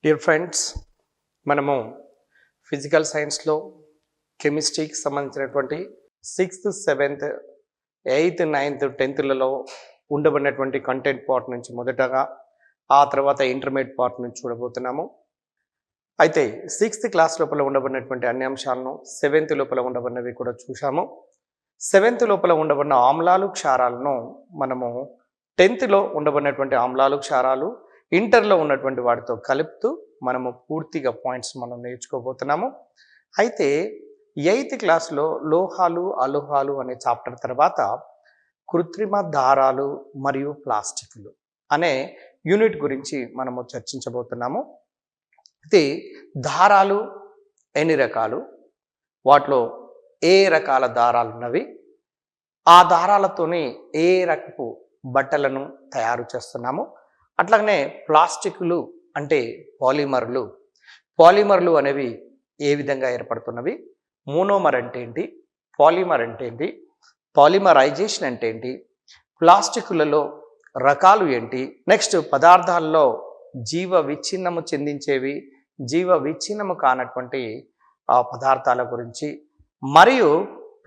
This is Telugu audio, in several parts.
డియర్ ఫ్రెండ్స్, మనము ఫిజికల్ సైన్స్లో కెమిస్ట్రీకి సంబంధించినటువంటి 6th 7th 8th 9th 10thలలో ఉండబడినటువంటి content part నుంచి మొదటగా ఆ తర్వాత ఇంటర్మీడియట్ పార్ట్ నుంచి చూడబోతున్నాము. అయితే 6th క్లాస్ లోపల ఉండబడినటువంటి అన్ని అంశాలను 7th లోపల ఉండబడినవి కూడా చూసాము. 7th లోపల ఉండబడిన ఆమ్లాలు క్షారాలను మనము 10thలో ఉండబడినటువంటి ఆమ్లాలు క్షారాలు ఇంటర్లో ఉన్నటువంటి వాటితో కలుపుతూ మనము పూర్తిగా పాయింట్స్ మనం నేర్చుకోబోతున్నాము. అయితే 8th క్లాస్లో లోహాలు అలోహాలు అనే చాప్టర్ తర్వాత కృత్రిమ దారాలు మరియు ప్లాస్టిక్లు అనే యూనిట్ గురించి మనము చర్చించబోతున్నాము. అయితే దారాలు ఎన్ని రకాలు, వాటిలో ఏ రకాల దారాలు ఉన్నవి, ఆ దారాలతోని ఏ రకపు బట్టలను తయారు చేస్తున్నాము, అట్లాగనే ప్లాస్టిక్లు అంటే పాలిమర్లు అనేవి ఏ విధంగా ఏర్పడుతున్నవి, మోనోమర్ అంటే ఏంటి, పాలిమర్ అంటే ఏంటి, పాలిమరైజేషన్ అంటే ఏంటి, ప్లాస్టిక్లలో రకాలు ఏంటి, నెక్స్ట్ పదార్థాల్లో జీవ విచ్ఛిన్నము చెందించేవి, జీవ విచ్ఛిన్నము కానటువంటి ఆ పదార్థాల గురించి, మరియు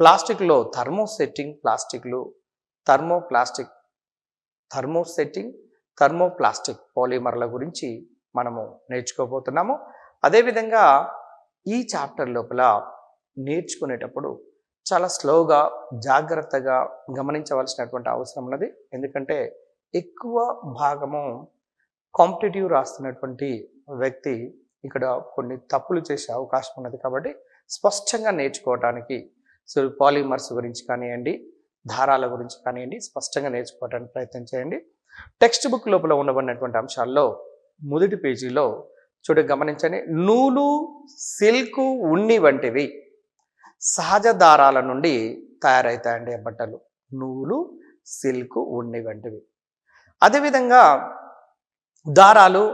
ప్లాస్టిక్లో థర్మోప్లాస్టిక్ పాలిమర్ల గురించి మనము నేర్చుకోబోతున్నాము. అదేవిధంగా ఈ చాప్టర్ లోపల నేర్చుకునేటప్పుడు చాలా స్లోగా జాగ్రత్తగా గమనించవలసినటువంటి అవసరం ఉన్నది. ఎందుకంటే ఎక్కువ భాగము కాంపిటేటివ్ రాస్తున్నటువంటి వ్యక్తి ఇక్కడ కొన్ని తప్పులు చేసే అవకాశం ఉన్నది. కాబట్టి స్పష్టంగా నేర్చుకోవడానికి పాలిమర్స్ గురించి కానివ్వండి, దారాల గురించి కానివ్వండి, స్పష్టంగా నేర్చుకోవడానికి ప్రయత్నం చేయండి. టెక్స్ట్ బుక్ లోపల ఉండబడినటువంటి అంశాల్లో మొదటి పేజీలో గమనించండి. నూలు, సిల్క్, ఉన్ని వంటివి సహజ దారాల నుండి తయారవుతాయండి బట్టలు. నూలు, సిల్క్, ఉన్ని వంటివి. అదేవిధంగా దారాలు,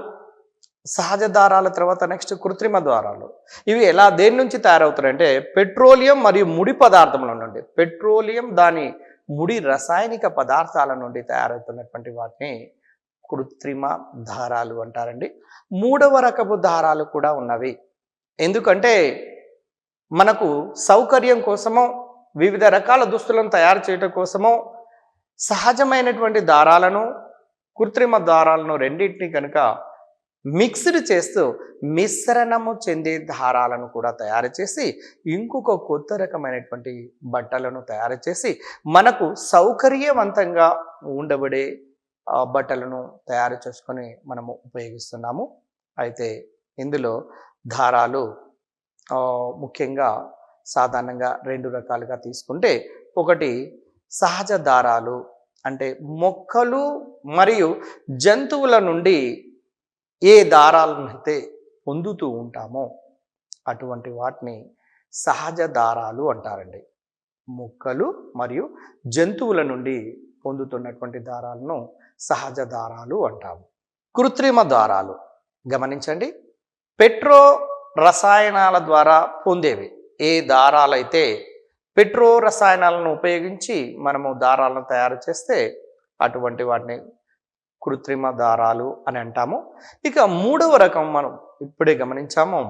సహజ దారాల తర్వాత నెక్స్ట్ కృత్రిమ దారాలు. ఇవి దేని నుంచి తయారవుతాయంటే పెట్రోలియం మరియు ముడి పదార్థముల నుండి, పెట్రోలియం దాని ముడి రసాయనిక పదార్థాల నుండి తయారవుతున్నటువంటి వాటిని కృత్రిమ దారాలు అంటారండి. మూడవ రకపు దారాలు కూడా ఉన్నవి. ఎందుకంటే మనకు సౌకర్యం కోసమో వివిధ రకాల దుస్తులను తయారు చేయడం కోసమో సహజమైనటువంటి దారాలను, కృత్రిమ దారాలను రెండింటిని కనుక మిక్స్డ్ చేస్తూ మిశ్రణము చెందే దారాలను కూడా తయారు చేసి ఇంకొక కొత్త రకమైనటువంటి బట్టలను తయారు చేసి మనకు సౌకర్యవంతంగా ఉండబడే బట్టలను తయారు చేసుకొని మనము ఉపయోగిస్తున్నాము. అయితే ఇందులో దారాలు ముఖ్యంగా సాధారణంగా రెండు రకాలుగా తీసుకుంటే, ఒకటి సహజ దారాలు అంటే మొక్కలు మరియు జంతువుల నుండి ఏ దారాలను అయితే పొందుతూ ఉంటామో అటువంటి వాటిని సహజ దారాలు అంటారండి. మొక్కలు మరియు జంతువుల నుండి పొందుతున్నటువంటి దారాలను సహజ దారాలు అంటాము. కృత్రిమ దారాలు గమనించండి. పెట్రో రసాయనాల ద్వారా పొందేవి. ఏ దారాలైతే పెట్రో రసాయనాలను ఉపయోగించి మనము దారాలను తయారు చేస్తే అటువంటి వాటిని కృత్రిమ దారాలు అని అంటాము. ఇక మూడవ రకం మనం ఇప్పుడే గమనించాము,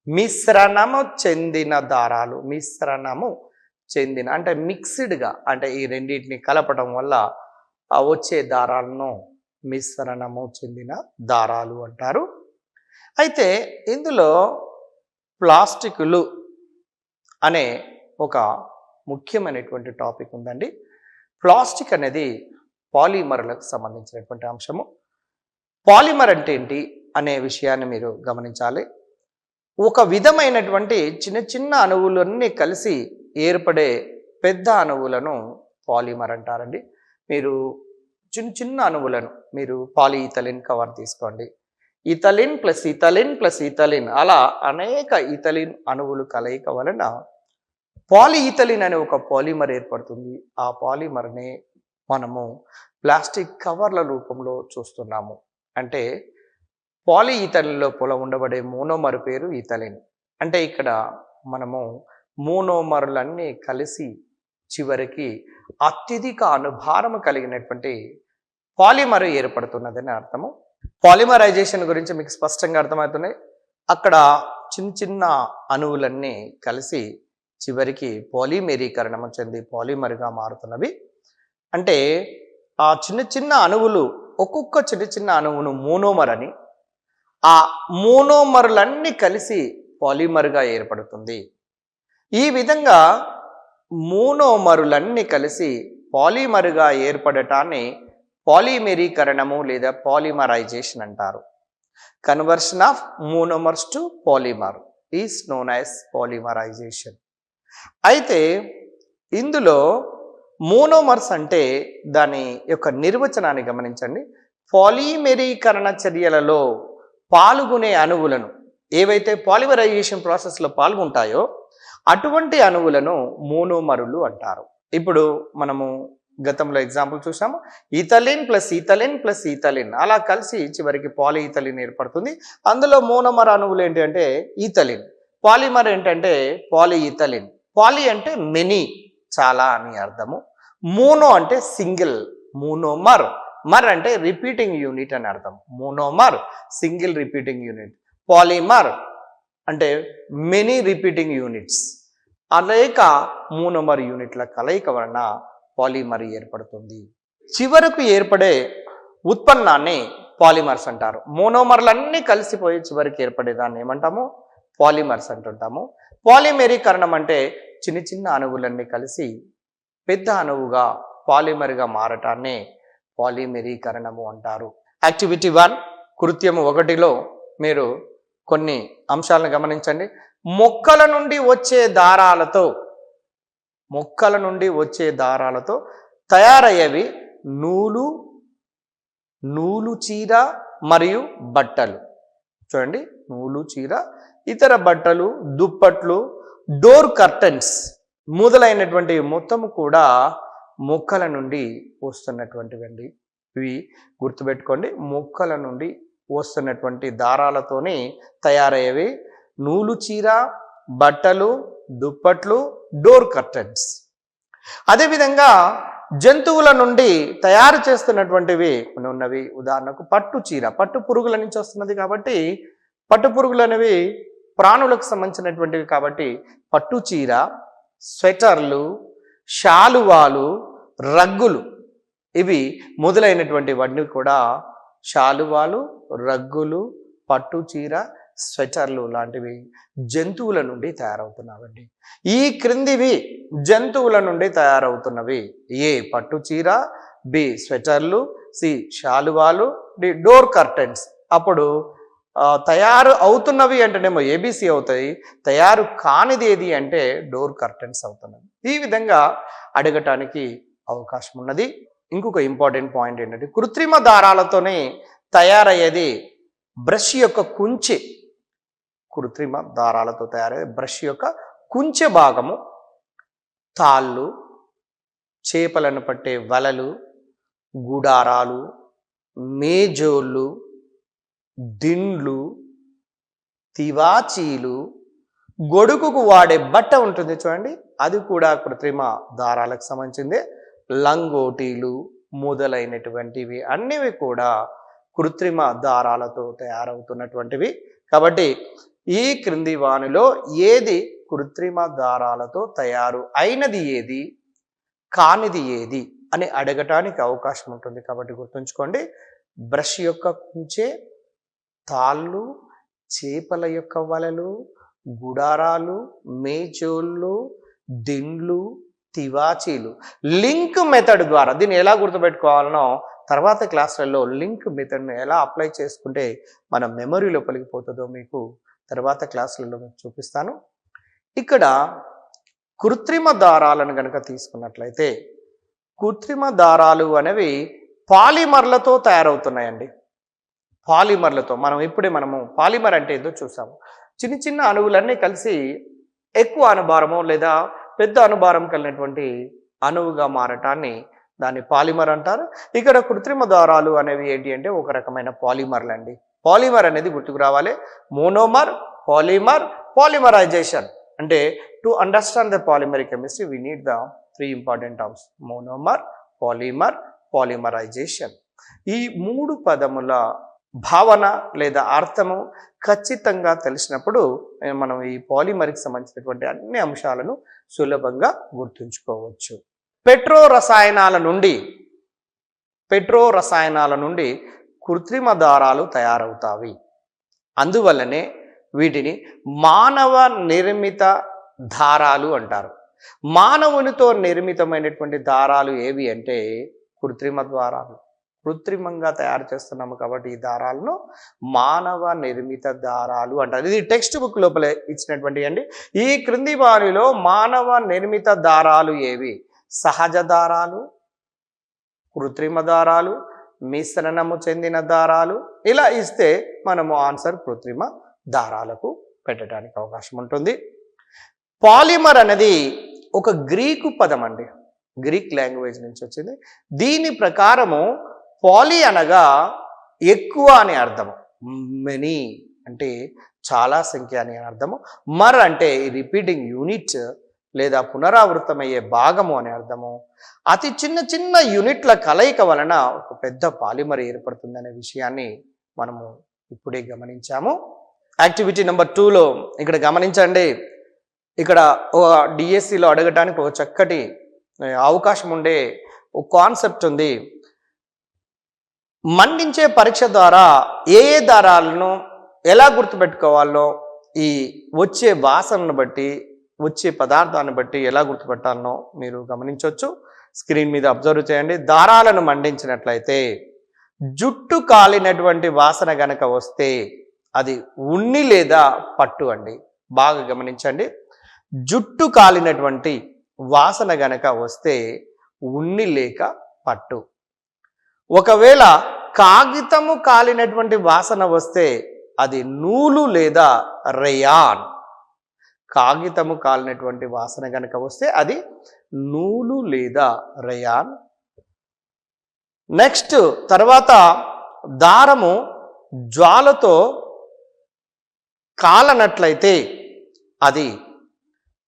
మిశ్రణము చెందిన దారాలు. మిశ్రణము చెందిన అంటే మిక్స్డ్గా, అంటే ఈ రెండింటిని కలపడం వల్ల వచ్చే దారాలను మిశ్రణము చెందిన దారాలు అంటారు. అయితే ఇందులో ప్లాస్టిక్లు అనే ఒక ముఖ్యమైనటువంటి టాపిక్ ఉందండి. ప్లాస్టిక్ అనేది పాలిమర్లకు సంబంధించినటువంటి అంశము. పాలిమర్ అంటే ఏంటి అనే విషయాన్ని మీరు గమనించాలి. ఒక విధమైనటువంటి చిన్న చిన్న అణువులన్నీ కలిసి ఏర్పడే పెద్ద అణువులను పాలిమర్ అంటారండి. మీరు చిన్న చిన్న అణువులను మీరు పాలిఇథిలిన్ కవర్ తీసుకోండి. Ethylene plus ethylene plus ethylene, అలా అనేక ఇథలిన్ అణువులు కలయిక వలన పాలిఇథిలిన్ అనే ఒక పాలిమర్ ఏర్పడుతుంది. ఆ పాలిమర్ని మనము ప్లాస్టిక్ కవర్ల రూపంలో చూస్తున్నాము. అంటే పాలిఇథిలిన్ లోపల ఉండబడే మోనోమర్ పేరు ఇథలిన్. అంటే ఇక్కడ మనము మోనోమర్లన్నీ కలిసి చివరికి అత్యధిక అనుభారము కలిగినటువంటి పాలిమర్ ఏర్పడుతున్నదని అర్థము. పాలిమరైజేషన్ గురించి మీకు స్పష్టంగా అర్థమవుతున్నాయి. అక్కడ చిన్న చిన్న అణువులన్నీ కలిసి చివరికి పాలిమరీకరణం చెంది పాలిమర్గా మారుతున్నవి. అంటే ఆ చిన్న చిన్న అణువులు, ఒక్కొక్క చిన్న చిన్న అణువును మోనోమర్ అని, ఆ మోనోమర్లన్నీ కలిసి పాలిమర్గా ఏర్పడుతుంది. ఈ విధంగా మోనోమరులన్నీ కలిసి పాలిమర్గా ఏర్పడటాన్ని పాలిమరీకరణము లేదా పాలిమరైజేషన్ అంటారు. Conversion of monomers to polymer is known as polymerization. అయితే ఇందులో మోనోమర్స్ అంటే దాని యొక్క నిర్వచనాన్ని గమనించండి. పాలిమరీకరణ చర్యలలో పాల్గొనే అణువులను, ఏవైతే పాలిమరైజేషన్ ప్రాసెస్లో పాల్గొంటాయో అటువంటి అణువులను మోనోమరులు అంటారు. ఇప్పుడు మనము గతంలో ఎగ్జాంపుల్ చూసాము. ఈథలిన్ ప్లస్ ఈథలిన్ ప్లస్ ఈథలిన్ అలా కలిసి చివరికి పాలిఈథలిన్ ఏర్పడుతుంది. అందులో మోనోమర్ అణువులు ఏంటి అంటే ఈథలిన్, పాలిమర్ ఏంటంటే పాలిఈథలిన్. పాలి అంటే మెనీ, చాలా అని అర్థము. మోనో అంటే సింగిల్, మోనోమర్. మర్ అంటే రిపీటింగ్ యూనిట్ అని అర్థం. Monomer single repeating unit, polymer అంటే మెనీ రిపీటింగ్ యూనిట్స్. అనేక మోనోమర్ యూనిట్ల కలయిక వలన పాలిమర్ ఏర్పడుతుంది. చివరకు ఏర్పడే ఉత్పన్నాన్ని పాలిమర్స్ అంటారు. మోనోమర్లన్నీ కలిసిపోయి చివరికి ఏర్పడేదాన్ని ఏమంటాము? పాలిమర్స్ అంటుంటాము. పాలిమరీకరణం అంటే చిన్న చిన్న అణువులన్నీ కలిసి పెద్ద అణువుగా పాలిమర్గా మారటాన్ని పాలిమరీకరణము అంటారు. యాక్టివిటీ 1 కృత్యము 1లో మీరు కొన్ని అంశాలను గమనించండి. మొక్కల నుండి వచ్చే దారాలతో తయారయ్యేవి నూలు చీర మరియు బట్టలు. చూడండి, నూలు చీర, ఇతర బట్టలు, దుప్పట్లు, డోర్ కర్టన్స్ మొదలైనటువంటి మొత్తము కూడా మొక్కల నుండి వస్తున్నటువంటివండి. ఇవి గుర్తుపెట్టుకోండి. మొక్కల నుండి వస్తున్నటువంటి దారాలతోనే తయారయ్యేవి నూలు చీర, బట్టలు, దుప్పట్లు, డోర్ కర్టన్స్. అదేవిధంగా జంతువుల నుండి తయారు చేస్తున్నటువంటివి కొన్ని ఉన్నవి. ఉదాహరణకు పట్టు చీర, పట్టు పురుగుల నుంచి వస్తున్నది కాబట్టి పట్టు పురుగులు అనేవి ప్రాణులకు సంబంధించినటువంటివి కాబట్టి పట్టు చీర, స్వెటర్లు, శాలువాలు, రగ్గులు, ఇవి మొదలైనటువంటివన్నీ కూడా శాలువాలు, రగ్గులు, పట్టు చీర, స్వెటర్లు లాంటివి జంతువుల నుండి తయారవుతున్నావండి. ఈ క్రిందివి జంతువుల నుండి తయారవుతున్నవి. ఏ పట్టు చీర, బి స్వెటర్లు, సి శాలువాలు, డి డోర్ కర్టెన్స్. అప్పుడు తయారు అవుతున్నవి అంటేనేమో ఏబిసి అవుతాయి, తయారు కానిది ఏది అంటే డోర్ కర్టెన్స్ అవుతున్నది. ఈ విధంగా అడగటానికి అవకాశం ఉన్నది. ఇంకొక ఇంపార్టెంట్ పాయింట్ ఏంటంటే కృత్రిమ దారాలతోనే తయారయ్యేది బ్రష్ యొక్క కుంచె. కృత్రిమ దారాలతో తయారయ్యే బ్రష్ యొక్క కుంచె భాగము, తాళ్ళు, చేపలను పట్టే వలలు, గుడారాలు, మేజోళ్ళు, దిండ్లు, తివాచీలు, గొడుగుకు వాడే బట్ట ఉంటుంది చూడండి, అది కూడా కృత్రిమ దారాలకు సంబంధించిందే. లంగోటీలు మొదలైనటువంటివి అన్నివి కూడా కృత్రిమ దారాలతో తయారవుతున్నటువంటివి. కాబట్టి ఈ క్రింది వానిలో ఏది కృత్రిమ దారాలతో తయారు అయినది ఏది, కానిది ఏది అని అడగటానికి అవకాశం ఉంటుంది. కాబట్టి గుర్తుంచుకోండి, బ్రష్ యొక్క కుంచె, తాళ్ళు, చేపల యొక్క వలలు, గుడారాలు, మేచోళ్ళు, దిండ్లు, తివాచీలు. లింక్ మెథడ్ ద్వారా దీన్ని ఎలా గుర్తుపెట్టుకోవాలనో తర్వాత క్లాసులలో లింక్ మెథడ్ను ఎలా అప్లై చేసుకుంటే మన మెమరీ లోపలికి పోతుందో మీకు తర్వాత క్లాసులలో మీకు చూపిస్తాను. ఇక్కడ కృత్రిమ దారాలను కనుక తీసుకున్నట్లయితే కృత్రిమ దారాలు అనేవి పాలిమర్లతో తయారవుతున్నాయండి. పాలిమర్లతో మనము పాలిమర్ అంటే ఏదో చూసాము. చిన్న చిన్న అణువులన్నీ కలిసి ఎక్కువ అణుభారము లేదా పెద్ద అణుభారం కలిగినటువంటి అణువుగా మారటాన్ని దాన్ని పాలిమర్ అంటారు. ఇక్కడ కృత్రిమ దారాలు అనేవి ఏంటి అంటే ఒక రకమైన పాలిమర్లు అండి. పాలిమర్ అనేది గుర్తుకు రావాలి. Monomer, polymer, polymerization. అంటే to understand the polymeric chemistry we need the 3 important terms: monomer, polymer, polymerization. ఈ 3 పదముల భావన లేదా అర్థము ఖచ్చితంగా తెలిసినప్పుడు మనం ఈ పాలిమర్కి సంబంధించినటువంటి అన్ని అంశాలను సులభంగా గుర్తుంచుకోవచ్చు. పెట్రో రసాయనాల నుండి కృత్రిమ దారాలు తయారవుతాయి. అందువల్లనే వీటిని మానవ నిర్మిత దారాలు అంటారు. మానవునితో నిర్మితమైనటువంటి దారాలు ఏవి అంటే కృత్రిమ దారాలు. కృత్రిమంగా తయారు చేస్తున్నాము కాబట్టి ఈ దారాలను మానవ నిర్మిత దారాలు అంటారు. ఇది టెక్స్ట్ బుక్ లోపల ఇచ్చినటువంటి అండి. ఈ క్రింది వారిలో మానవ నిర్మిత దారాలు ఏవి? సహజ దారాలు, కృత్రిమ దారాలు, మిశ్రణము చెందిన దారాలు. ఇలా ఇస్తే మనము ఆన్సర్ కృత్రిమ దారాలకు పెట్టడానికి అవకాశం ఉంటుంది. పాలిమర్ అనేది ఒక గ్రీకు పదం అండి, గ్రీక్ లాంగ్వేజ్ నుంచి వచ్చింది. దీని ప్రకారము పాలి అనగా ఎక్కువ అని అర్థము, మెనీ అంటే చాలా సంఖ్య అని అర్థము, మర్ అంటే రిపీటింగ్ యూనిట్ లేదా పునరావృతమయ్యే భాగము అని అర్థము. అతి చిన్న చిన్న యూనిట్ల కలయిక వలన ఒక పెద్ద పాలిమర్ ఏర్పడుతుందనే విషయాన్ని మనము ఇప్పుడే గమనించాము. యాక్టివిటీ నెంబర్ 2లో ఇక్కడ గమనించండి. ఇక్కడ డిఎస్సిలో అడగటానికి ఒక చక్కటి అవకాశం ఉండే ఒక కాన్సెప్ట్ ఉంది. మండించే పరీక్ష ద్వారా ఏ దారాలను ఎలా గుర్తుపెట్టుకోవాలో, ఈ వచ్చే వాసనను బట్టి, వచ్చే పదార్థాన్ని బట్టి ఎలా గుర్తుపెట్టాలనో మీరు గమనించవచ్చు. స్క్రీన్ మీద అబ్జర్వ్ చేయండి. దారాలను మండించినట్లయితే జుట్టు కాలినటువంటి వాసన గనక వస్తే అది ఉన్ని లేదా పట్టు అండి. బాగా గమనించండి. జుట్టు కాలినటువంటి వాసన గనక వస్తే ఉన్ని లేక పట్టు. ఒకవేళ కాగితము కాలినటువంటి వాసన వస్తే అది నూలు లేదా రేయాన్. కాగితము కాలినటువంటి వాసన గనక వస్తే అది నూలు లేదా రేయాన్. నెక్స్ట్ తర్వాత దారము జ్వాలతో కాలనట్లయితే అది,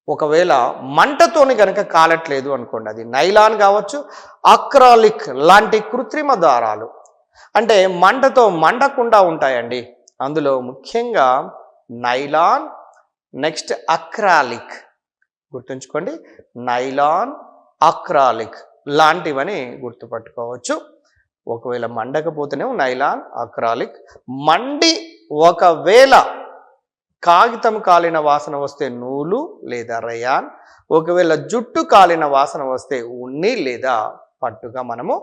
ఒకవేళ మంటతోని గనక కాలట్లేదు అనుకోండి, అది నైలాన్ కావచ్చు, అక్రాలిక్ లాంటి కృత్రిమ దారాలు. అంటే మంటతో మండకుండా ఉంటాయండి. అందులో ముఖ్యంగా నైలాన్, నెక్స్ట్ అక్రాలిక్. గుర్తుంచుకోండి, నైలాన్, అక్రాలిక్ లాంటివని గుర్తుపట్టుకోవచ్చు. ఒకవేళ మండకపోతేనే నైలాన్, అక్రాలిక్. మండి ఒకవేళ కాగితం కాలిన వాసన వస్తే నూలు లేదా రేయాన్. ఒకవేళ జుట్టు కాలిన వాసన వస్తే ఉన్ని లేదా పట్టుగా మనము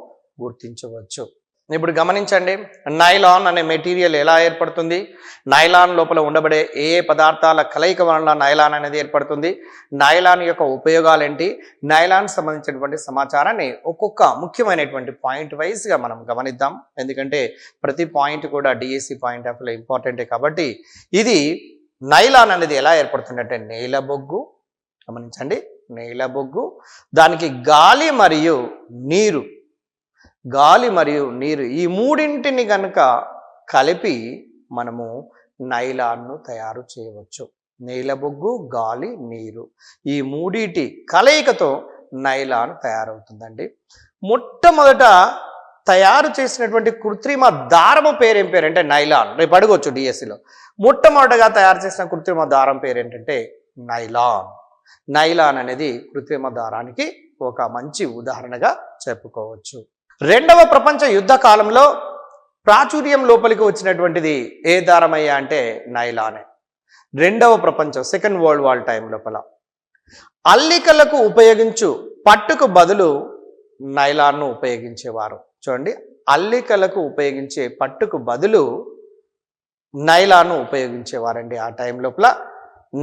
గుర్తించవచ్చు. ఇప్పుడు గమనించండి, నైలాన్ అనే మెటీరియల్ ఎలా ఏర్పడుతుంది, నైలాన్ లోపల ఉండబడే ఏ పదార్థాల కలయిక వలన నైలాన్ అనేది ఏర్పడుతుంది, నైలాన్ యొక్క ఉపయోగాలు ఏంటి, నైలాన్ సంబంధించినటువంటి సమాచారాన్ని ఒక్కొక్క ముఖ్యమైనటువంటి పాయింట్ వైజ్గా మనం గమనిద్దాం. ఎందుకంటే ప్రతి పాయింట్ కూడా డిఎస్సి పాయింట్ ఆఫ్ వ్యూలో ఇంపార్టెంటే. కాబట్టి ఇది నైలాన్ అనేది ఎలా ఏర్పడుతుంది అంటే నేల బొగ్గు. గమనించండి, నేల బొగ్గు, దానికి గాలి మరియు నీరు ఈ మూడింటిని కనుక కలిపి మనము నైలాన్ను తయారు చేయవచ్చు. నేల బొగ్గు, గాలి, నీరు ఈ మూడిటి కలయికతో నైలాన్ తయారవుతుందండి. మొట్టమొదట తయారు చేసినటువంటి కృత్రిమ దారము పేరేం పేరంటే నైలాన్. రేపు అడగవచ్చు డిఎస్సిలో. మొట్టమొదటగా తయారు చేసిన కృత్రిమ దారం పేరేంటంటే నైలాన్. నైలాన్ అనేది కృత్రిమ దారానికి ఒక మంచి ఉదాహరణగా చెప్పుకోవచ్చు. రెండవ ప్రపంచ యుద్ధ కాలంలో ప్రాచుర్యం లోపలికి వచ్చినటువంటిది ఏ దారమయ్యా అంటే నైలానే. రెండవ ప్రపంచం, సెకండ్ వరల్డ్ వార్ టైం లోపల అల్లికలకు ఉపయోగించు పట్టుకు బదులు నైలాన్ను ఉపయోగించేవారు. చూడండి, అల్లికలకు ఉపయోగించే పట్టుకు బదులు నైలాన్ను ఉపయోగించేవారండి ఆ టైం లోపల.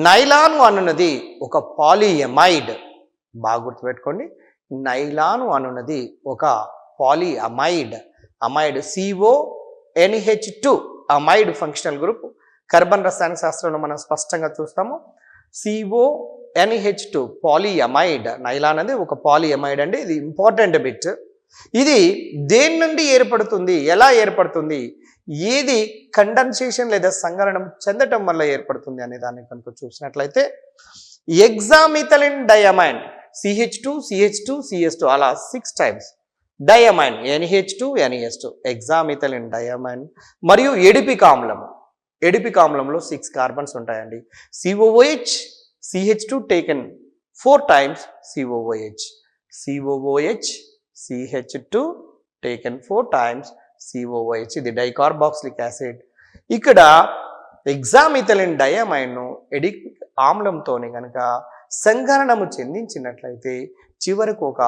నైలాను అనున్నది ఒక పాలియమైడ్. బాగా గుర్తుపెట్టుకోండి, నైలాను అనున్నది ఒక polyamide. Amide CONH2 amide functional group. Carbon రసాయన శాస్త్రంలో మనం స్పష్టంగా చూస్తాము. CONH2 పాలిఅమైడ్. నైలాన్ అనేది ఒక పాలిఅమైడ్ అండి. ఇది ఇంపార్టెంట్ బిట్. ఇది దేని నుండి ఏర్పడుతుంది, ఎలా ఏర్పడుతుంది, ఏది కండెన్సేషన్ లేదా సంగరణం చెందటం వల్ల ఏర్పడుతుంది అనే దాన్ని కనుక చూసినట్లయితే ఎగ్జామిథలిన్ డైఅమైడ్ CH2 CH2 CH2 అలా 6 టైమ్స్. డయమైన్ NH2NES2 హెక్సామిథైలిన్ డయమైన్ మరియు ఎడిపిక్ ఆమ్లం. ఎడిపిక్ ఆమ్లంలో 6 కార్బన్స్ ఉంటాయండి. COOH CH2 taken 4 times COOH, COOH CH2 taken 4 times COOH. ఇది డైకార్బాక్సిలిక్ యాసిడ్. ఇక్కడ హెక్సామిథైలిన్ డయమైన్ను ఎడిపిక్ ఆమ్లంతోని కనుక సంకరణము చెందించినట్లయితే చివరకు ఒక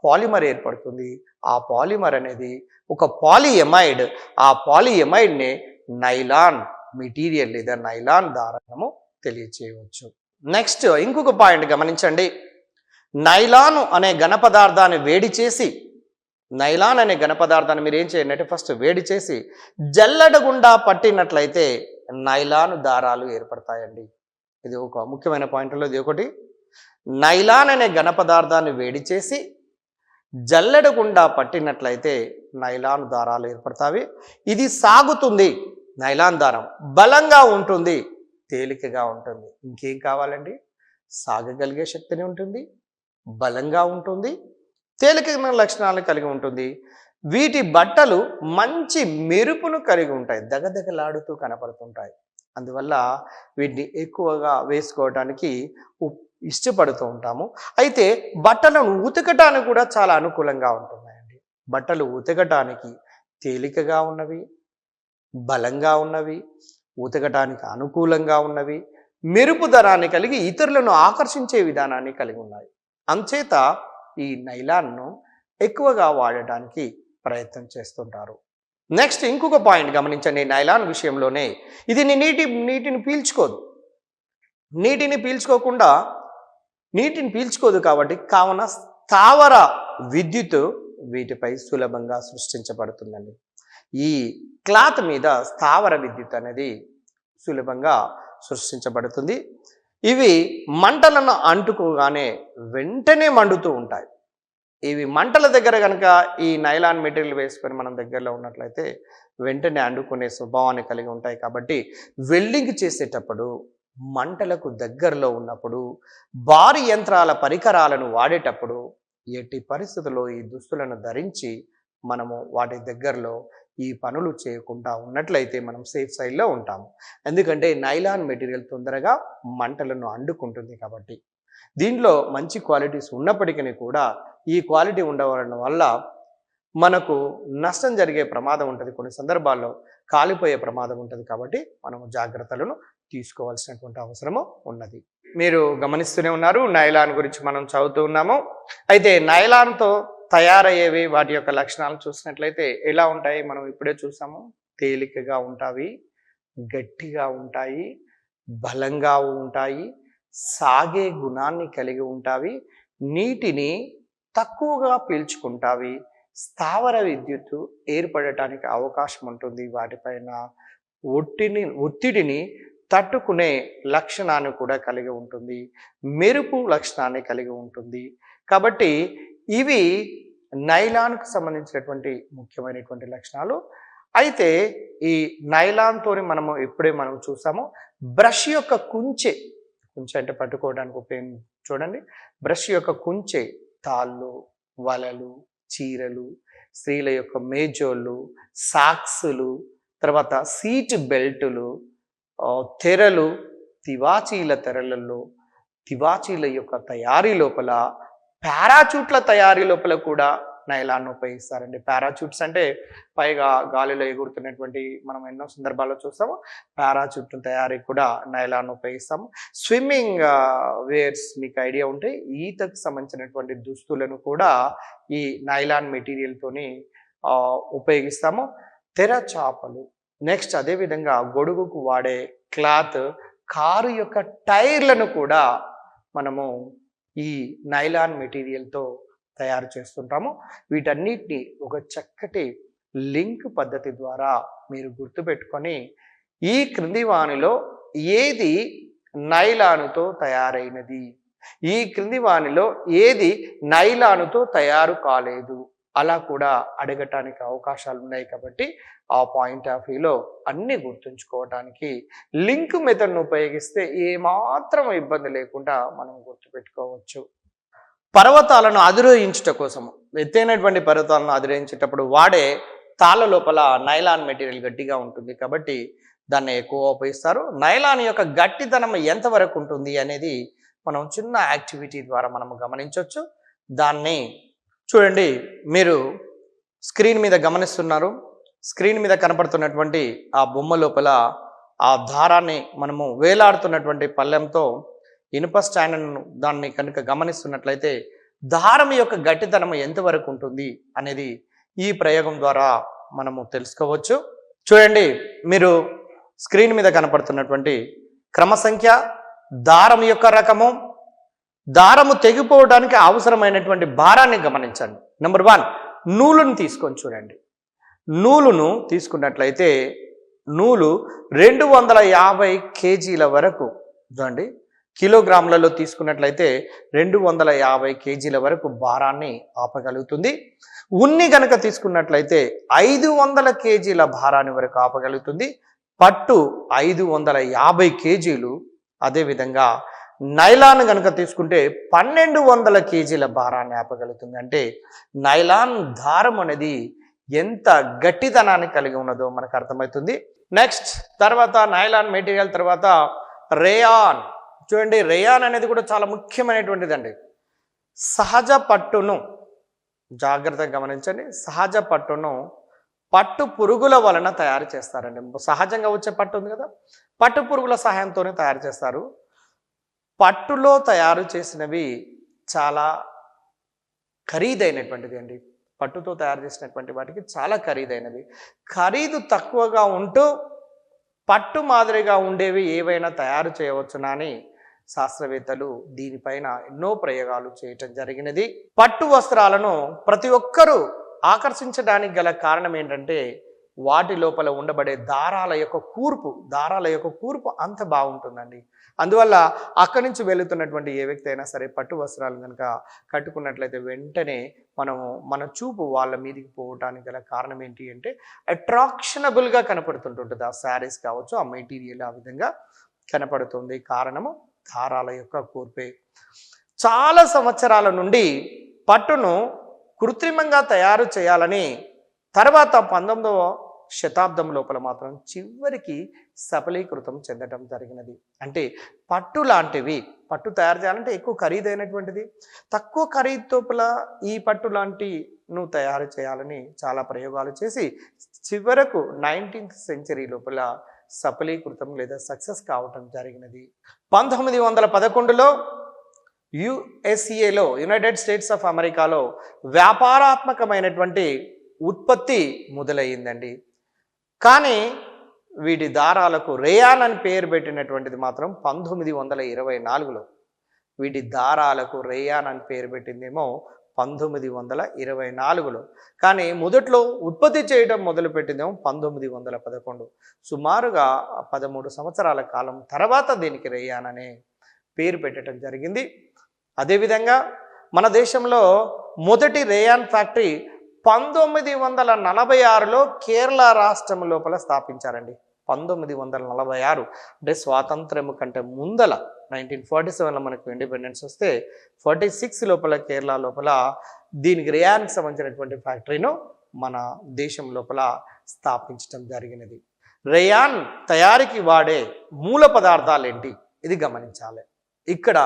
పాలిమర్ ఏర్పడుతుంది. ఆ పాలిమర్ అనేది ఒక పాలిఎమైడ్. ఆ పాలిఎమైడ్నే నైలాన్ మెటీరియల్ లేదా నైలాన్ దారము తెలియచేయవచ్చు. నెక్స్ట్ ఇంకొక పాయింట్ గమనించండి. నైలాన్ అనే ఘన పదార్థాన్ని వేడి చేసి మీరు ఏం చేయండి అంటే ఫస్ట్ వేడి చేసి జల్లెడ గుండా పట్టినట్లయితే నైలాన్ దారాలు ఏర్పడతాయండి. ఇది ఒక ముఖ్యమైన పాయింట్లో ఇది ఒకటి. నైలాన్ అనే ఘన పదార్థాన్ని వేడి చేసి జల్లెడ గుండా పట్టినట్లయితే నైలాన్ దారాలు ఏర్పడతాయి. ఇది సాగుతుంది. నైలాన్ దారం బలంగా ఉంటుంది, తేలికగా ఉంటుంది. ఇంకేం కావాలండి? సాగగలిగే శక్తిని ఉంటుంది, బలంగా ఉంటుంది, తేలికైన లక్షణాలను కలిగి ఉంటుంది. వీటి బట్టలు మంచి మెరుపును కలిగి ఉంటాయి, దగదగలాడుతూ కనపడుతుంటాయి. అందువల్ల వీటిని ఎక్కువగా వేసుకోవడానికి ఇష్టపడుతూ ఉంటాము. అయితే బట్టలను ఉతకటానికి కూడా చాలా అనుకూలంగా ఉంటున్నాయండి. బట్టలు ఉతకటానికి తేలికగా ఉన్నవి, బలంగా ఉన్నవి, ఉతకటానికి అనుకూలంగా ఉన్నవి, మెరుపు ధరాన్ని కలిగి ఇతరులను ఆకర్షించే విధానాన్ని కలిగి ఉన్నాయి. అంచేత ఈ నైలాన్ను ఎక్కువగా వాడటానికి ప్రయత్నం చేస్తుంటారు. నెక్స్ట్ ఇంకొక పాయింట్ గమనించండి. నైలాన్ విషయంలోనే ఇది నీటిని పీల్చుకోదు కాబట్టి కావున స్థావర విద్యుత్ వీటిపై సులభంగా సృష్టించబడుతుందండి. ఈ క్లాత్ మీద స్థావర విద్యుత్ అనేది సులభంగా సృష్టించబడుతుంది. ఇవి మంటలను అంటుకోగానే వెంటనే మండుతూ ఉంటాయి. ఇవి మంటల దగ్గర కనుక ఈ నైలాన్ మెటీరియల్ వేసుకొని మనం దగ్గరలో ఉన్నట్లయితే వెంటనే అంటుకునే స్వభావాన్ని కలిగి ఉంటాయి. కాబట్టి వెల్డింగ్ చేసేటప్పుడు, మంటలకు దగ్గరలో ఉన్నప్పుడు, భారీ యంత్రాల పరికరాలను వాడేటప్పుడు ఎట్టి పరిస్థితుల్లో ఈ దుస్తులను ధరించి మనము వాటి దగ్గరలో ఈ పనులు చేయకుండా ఉన్నట్లయితే మనం సేఫ్ సైడ్లో ఉంటాము. ఎందుకంటే నైలాన్ మెటీరియల్ తొందరగా మంటలను అంటుకుంటుంది కాబట్టి. దీంట్లో మంచి క్వాలిటీస్ ఉన్నప్పటికీ కూడా ఈ క్వాలిటీ ఉండడం వల్ల మనకు నష్టం జరిగే ప్రమాదం ఉంటుంది. కొన్ని సందర్భాల్లో కాలిపోయే ప్రమాదం ఉంటుంది. కాబట్టి మనము జాగ్రత్తలను తీసుకోవాల్సినటువంటి అవసరము ఉన్నది. మీరు గమనిస్తూనే ఉన్నారు, నైలాన్ గురించి మనం చదువుతూ ఉన్నాము. అయితే నైలాన్తో తయారయ్యేవి వాటి యొక్క లక్షణాలు చూసినట్లయితే ఎలా ఉంటాయి? మనం ఇప్పుడే చూసాము. తేలికగా ఉంటాయి, గట్టిగా ఉంటాయి, బలంగా ఉంటాయి, సాగే గుణాన్ని కలిగి ఉంటాయి, నీటిని తక్కువగా పీల్చుకుంటావి, స్థావర విద్యుత్తు ఏర్పడటానికి అవకాశం ఉంటుంది. వాటిపైన ఒత్తిడిని తట్టుకునే లక్షణాన్ని కూడా కలిగి ఉంటుంది, మెరుపు లక్షణాన్ని కలిగి ఉంటుంది. కాబట్టి ఇవి నైలాన్కు సంబంధించినటువంటి ముఖ్యమైనటువంటి లక్షణాలు. అయితే ఈ నైలాన్తో మనం చూసాము బ్రష్ యొక్క కుంచె అంటే పట్టుకోవడానికి ఉపయోగం. చూడండి, బ్రష్ యొక్క కుంచె, తాళ్ళు, వలలు, చీరలు, స్త్రీల యొక్క మేజోళ్ళు, సాక్సులు, తర్వాత సీట్ బెల్టులు, తెరలు, తివాచీల తెరలలో, తివాచీల యొక్క తయారీ లోపల, పారాచూట్ల తయారీ లోపల కూడా నైలాన్ ఉపయోగిస్తారండి. పారాచూట్స్ అంటే పైగా గాలిలో ఎగురుతున్నటువంటి మనం ఎన్నో సందర్భాల్లో చూస్తాము. పారాచూట్ తయారీ కూడా నైలాన్ ఉపయోగిస్తాము. స్విమ్మింగ్ వేర్స్ మీకు ఐడియా ఉంటే ఈతకు సంబంధించినటువంటి దుస్తులను కూడా ఈ నైలాన్ మెటీరియల్తోని ఉపయోగిస్తాము. తెర చాపలు, నెక్స్ట్ అదేవిధంగా గొడుగుకు వాడే క్లాత్, కారు యొక్క టైర్లను కూడా మనము ఈ నైలాన్ మెటీరియల్తో తయారు చేస్తుంటాము. వీటన్నిటిని ఒక చక్కటి లింక్ పద్ధతి ద్వారా మీరు గుర్తుపెట్టుకొని ఈ క్రింది వానిలో ఏది నైలానుతో తయారైనది, ఈ క్రింది వానిలో ఏది నైలానుతో తయారు కాలేదు అలా కూడా అడగటానికి అవకాశాలు ఉన్నాయి. కాబట్టి ఆ పాయింట్ ఆఫ్ వ్యూలో అన్నీ గుర్తుంచుకోవడానికి లింక్ మెథడ్ను ఉపయోగిస్తే ఏమాత్రం ఇబ్బంది లేకుండా మనం గుర్తుపెట్టుకోవచ్చు. పర్వతాలను అధిరోహించుట కోసము ఎత్తైనటువంటి పర్వతాలను అధిరోహించేటప్పుడు వాడే తాళ్ళ లోపల నైలాన్ మెటీరియల్ గట్టిగా ఉంటుంది కాబట్టి దాన్ని ఎక్కువ ఉపయోగిస్తారు. నైలాన్ యొక్క గట్టితనం ఎంతవరకు ఉంటుంది అనేది మనం చిన్న యాక్టివిటీ ద్వారా మనం గమనించవచ్చు. దాన్ని చూడండి, మీరు స్క్రీన్ మీద గమనిస్తున్నారు. స్క్రీన్ మీద కనపడుతున్నటువంటి ఆ బొమ్మ లోపల ఆ దారాన్ని మనము వేలాడుతున్నటువంటి పళ్ళెంతో ఇనుప స్టాండ్ను దాన్ని కనుక గమనిస్తున్నట్లయితే దారం యొక్క గట్టితనం ఎంతవరకు ఉంటుంది అనేది ఈ ప్రయోగం ద్వారా మనము తెలుసుకోవచ్చు. చూడండి, మీరు స్క్రీన్ మీద కనపడుతున్నటువంటి క్రమసంఖ్య, దారం యొక్క రకము, దారము తెగిపోవడానికి అవసరమైనటువంటి భారాన్ని గమనించండి. నెంబర్ 1, నూలును తీసుకొని చూడండి. నూలును తీసుకున్నట్లయితే నూలు 250 కేజీల వరకు, చూడండి కిలోగ్రాములలో తీసుకున్నట్లయితే 250 కేజీల వరకు భారాన్ని ఆపగలుగుతుంది. ఉన్ని గనక తీసుకున్నట్లయితే 500 కేజీల భారాన్ని వరకు ఆపగలుగుతుంది. పట్టు 550 కేజీలు. అదేవిధంగా నైలాన్ కనుక తీసుకుంటే 1200 కేజీల భారాన్ని ఆపగలుగుతుంది. అంటే నైలాన్ దారం అనేది ఎంత గట్టితనాన్ని కలిగి ఉన్నదో మనకు అర్థమవుతుంది. నెక్స్ట్ తర్వాత నైలాన్ మెటీరియల్ తర్వాత రేయాన్. చూడండి, రేయాన్ అనేది కూడా చాలా ముఖ్యమైనటువంటిది అండి. సహజ పట్టును జాగ్రత్తగా గమనించండి. సహజ పట్టును పట్టు పురుగుల వలన తయారు చేస్తారండి. సహజంగా వచ్చే పట్టు ఉంది కదా, పట్టు పురుగుల సహాయంతోనే తయారు చేస్తారు. పట్టులో తయారు చేసినవి చాలా ఖరీదైనటువంటిది అండి. పట్టుతో తయారు చేసినటువంటి వాటికి చాలా ఖరీదైనవి. ఖరీదు తక్కువగా ఉంటూ పట్టు మాదిరిగా ఉండేవి ఏవైనా తయారు చేయవచ్చునా అని శాస్త్రవేత్తలు దీనిపైన ఎన్నో ప్రయోగాలు చేయటం జరిగినది. పట్టు వస్త్రాలను ప్రతి ఒక్కరూ ఆకర్షించడానికి గల కారణం ఏంటంటే వాటి లోపల ఉండబడే దారాల యొక్క కూర్పు అంత బాగుంటుందండి. అందువల్ల అక్కడి నుంచి వెళుతున్నటువంటి ఏ వ్యక్తి అయినా సరే పట్టు వస్త్రాలు కనుక కట్టుకున్నట్లయితే వెంటనే మన చూపు వాళ్ళ మీదికి పోవటానికి గల కారణం ఏంటి అంటే అట్రాక్షనబుల్గా కనపడుతుంటుంది. ఆ శారీస్ కావచ్చు, ఆ మెటీరియల్ ఆ విధంగా కనపడుతుంది. కారణము దారాల యొక్క కూర్పే. చాలా సంవత్సరాల నుండి పట్టును కృత్రిమంగా తయారు చేయాలని తర్వాత 19వ శతాబ్దం లోపల మాత్రం చివరికి సఫలీకృతం చెందడం జరిగినది. అంటే పట్టు లాంటివి, పట్టు తయారు చేయాలంటే ఎక్కువ ఖరీదైనటువంటిది. తక్కువ ఖరీదు లోపల ఈ పట్టు లాంటిను తయారు చేయాలని చాలా ప్రయోగాలు చేసి చివరకు 19th సెంచరీ లోపల సఫలీకృతం లేదా సక్సెస్ కావటం జరిగినది. 1911లో యుఎస్ఏలో, యునైటెడ్ స్టేట్స్ ఆఫ్ అమెరికాలో వ్యాపారాత్మకమైనటువంటి ఉత్పత్తి మొదలయ్యిందండి. కానీ వీటి దారాలకు రేయాన్ అని పేరు పెట్టినటువంటిది మాత్రం 1924లో. వీటి దారాలకు రేయాన్ అని పేరు పెట్టిందేమో 1924లో. కానీ మొదట్లో ఉత్పత్తి చేయడం మొదలుపెట్టిందేమో 1911. సుమారుగా 13 సంవత్సరాల కాలం తర్వాత దీనికి రేయాన్ అనే పేరు పెట్టడం జరిగింది. అదేవిధంగా మన దేశంలో మొదటి రేయాన్ ఫ్యాక్టరీ 1946లో కేరళ రాష్ట్రం లోపల స్థాపించారండి. 1946 అంటే స్వాతంత్ర్యం కంటే ముందల 1947లో మనకు ఇండిపెండెన్స్ వస్తే 46 లోపల కేరళ లోపల దీనికి రేయాన్కి సంబంధించినటువంటి ఫ్యాక్టరీను మన దేశం లోపల స్థాపించడం జరిగినది. రేయాన్ తయారీకి వాడే మూల పదార్థాలు ఏంటి ఇది గమనించాలి. ఇక్కడ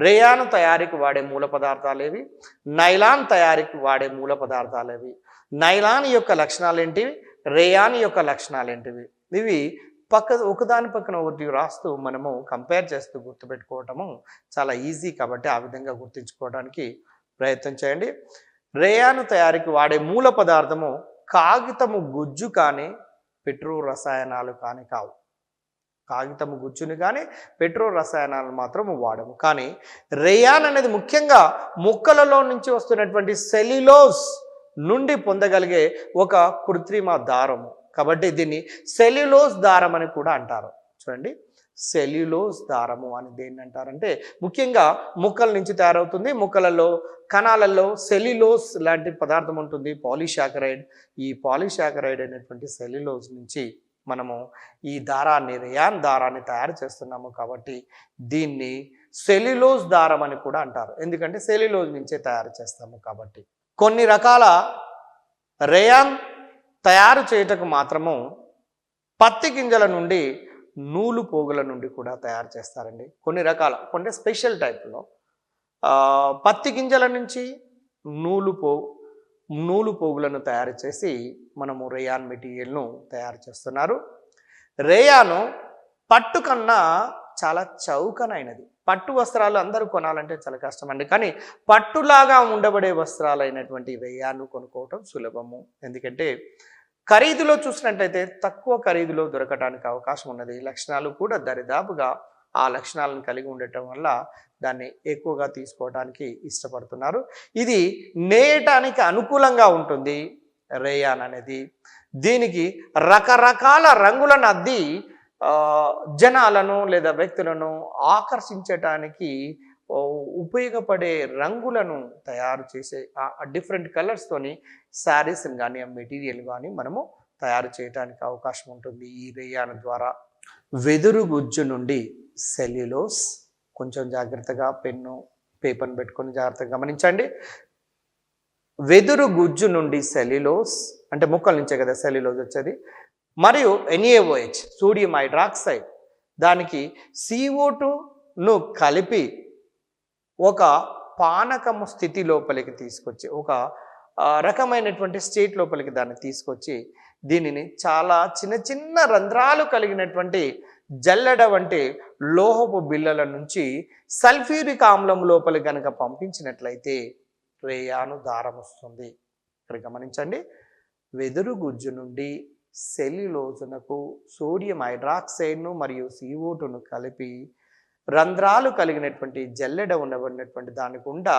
రేయాన్ తయారీకి వాడే మూల పదార్థాలు ఏవి, నైలాన్ తయారీకి వాడే మూల పదార్థాలు ఏవి, నైలాన్ యొక్క లక్షణాలు ఏంటివి, రేయాన్ యొక్క లక్షణాలు ఏంటివి, ఇవి ఒకదాని పక్కన ఒకటి రాస్తూ మనము కంపేర్ చేస్తూ గుర్తుపెట్టుకోవటము చాలా ఈజీ. కాబట్టి ఆ విధంగా గుర్తుంచుకోవడానికి ప్రయత్నం చేయండి. రేయాన్ తయారీకి వాడే మూల పదార్థము కాగితము గుజ్జు కానీ పెట్రో రసాయనాలు కానీ కావు. కాగితము గుజ్జుని కానీ పెట్రో రసాయనాలు మాత్రం వాడము. కానీ రేయాన్ అనేది ముఖ్యంగా మొక్కలలో నుంచి వస్తున్నటువంటి సెల్యులోజ్ నుండి పొందగలిగే ఒక కృత్రిమ దారము. కాబట్టి దీన్ని సెల్యులోజ్ దారం అని కూడా అంటారు. చూడండి, సెల్యులోజ్ దారము అని దేన్ని అంటారంటే ముఖ్యంగా మొక్కల నుంచి తయారవుతుంది. మొక్కలలో కణాలలో సెల్యులోజ్ లాంటి పదార్థం ఉంటుంది, పాలీసాకరైడ్. ఈ పాలీసాకరైడ్ అనేటువంటి సెల్యులోజ్ నుంచి మనము ఈ దారాన్ని, రేయాన్ దారాన్ని తయారు చేస్తున్నాము. కాబట్టి దీన్ని సెల్యులోజ్ దారం అని కూడా అంటారు. ఎందుకంటే సెల్యులోజ్ నుంచే తయారు చేస్తాము కాబట్టి. కొన్ని రకాల రేయాన్ తయారు చేయుటకు మాత్రము పత్తి గింజల నుండి నూలు పోగుల నుండి కూడా తయారు చేస్తారండి. కొన్ని స్పెషల్ టైప్లో పత్తి గింజల నుంచి నూలు పోగులను తయారు చేసి మనము రేయాన్ మెటీరియల్ను తయారు చేస్తున్నారు. రేయాను పట్టు కన్నా చాలా చౌకనైనది. పట్టు వస్త్రాలు అందరూ కొనాలంటే చాలా కష్టం అండి, కానీ పట్టులాగా ఉండబడే వస్త్రాలైనటువంటి రేయాను కొనుక్కోవటం సులభము. ఎందుకంటే ఖరీదులో చూసినట్టయితే తక్కువ ఖరీదులో దొరకడానికి అవకాశం ఉన్నది. లక్షణాలు కూడా దరిదాపుగా ఆ లక్షణాలను కలిగి ఉండటం వల్ల దాన్ని ఎక్కువగా తీసుకోవడానికి ఇష్టపడుతున్నారు. ఇది నేయటానికి అనుకూలంగా ఉంటుంది రేయాన్ అనేది. దీనికి రకరకాల రంగులను అద్ది జనాలను లేదా వ్యక్తులను ఆకర్షించటానికి ఉపయోగపడే రంగులను తయారు చేసే డిఫరెంట్ కలర్స్తోని శారీస్ని కానీ ఆ మెటీరియల్ కానీ మనము తయారు చేయడానికి అవకాశం ఉంటుంది ఈ రేయాన్ ద్వారా. వెదురు గుజ్జు నుండి సెల్యులోస్, కొంచెం జాగ్రత్తగా పెన్ను పేపర్ని పెట్టుకొని జాగ్రత్తగా గమనించండి. వెదురు గుజ్జు నుండి సెల్యులోస్ అంటే ముక్కల నుంచే కదా సెల్యులోస్ వచ్చేది. మరియు NaOH సోడియం హైడ్రాక్సైడ్, దానికి CO2ను కలిపి ఒక పానకము స్థితి లోపలికి తీసుకొచ్చి ఒక రకమైనటువంటి స్టేట్ లోపలికి దాన్ని తీసుకొచ్చి దీనిని చాలా చిన్న చిన్న రంధ్రాలు కలిగినటువంటి జల్లెడ వంటి లోహపు బిళ్ళల నుంచి సల్ఫ్యూరిక్ ఆమ్లం లోపలి కనుక పంపించినట్లయితే రేయాను దారం వస్తుంది. ఇక్కడ గమనించండి, వెదురు గుజ్జు నుండి సెల్యులోజునకు సోడియం హైడ్రాక్సైడ్ను మరియు CO2ను కలిపి రంధ్రాలు కలిగినటువంటి జల్లెడ ఉండబడినటువంటి దాని గుండా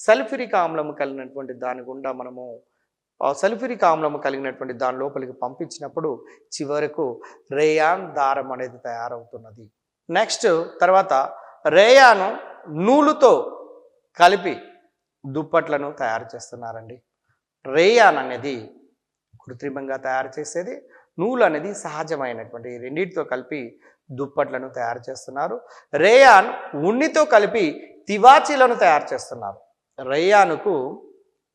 సల్ఫ్యూరిక్ ఆమ్లము కలిగినటువంటి దాని గుండా మనము సల్ఫ్యూరిక్ ఆమ్లము కలిగినటువంటి దాని లోపలికి పంపించినప్పుడు చివరకు రేయాన్ దారం అనేది తయారవుతున్నది. నెక్స్ట్ తర్వాత రేయాను నూలుతో కలిపి దుప్పట్లను తయారు చేస్తున్నారండి. రేయాన్ అనేది కృత్రిమంగా తయారు చేసేది, నూలు అనేది సహజమైనటువంటి రెండింటితో కలిపి దుప్పట్లను తయారు చేస్తున్నారు. రేయాన్ ఉన్నితో కలిపి తివాచీలను తయారు చేస్తున్నారు. రేయానుకు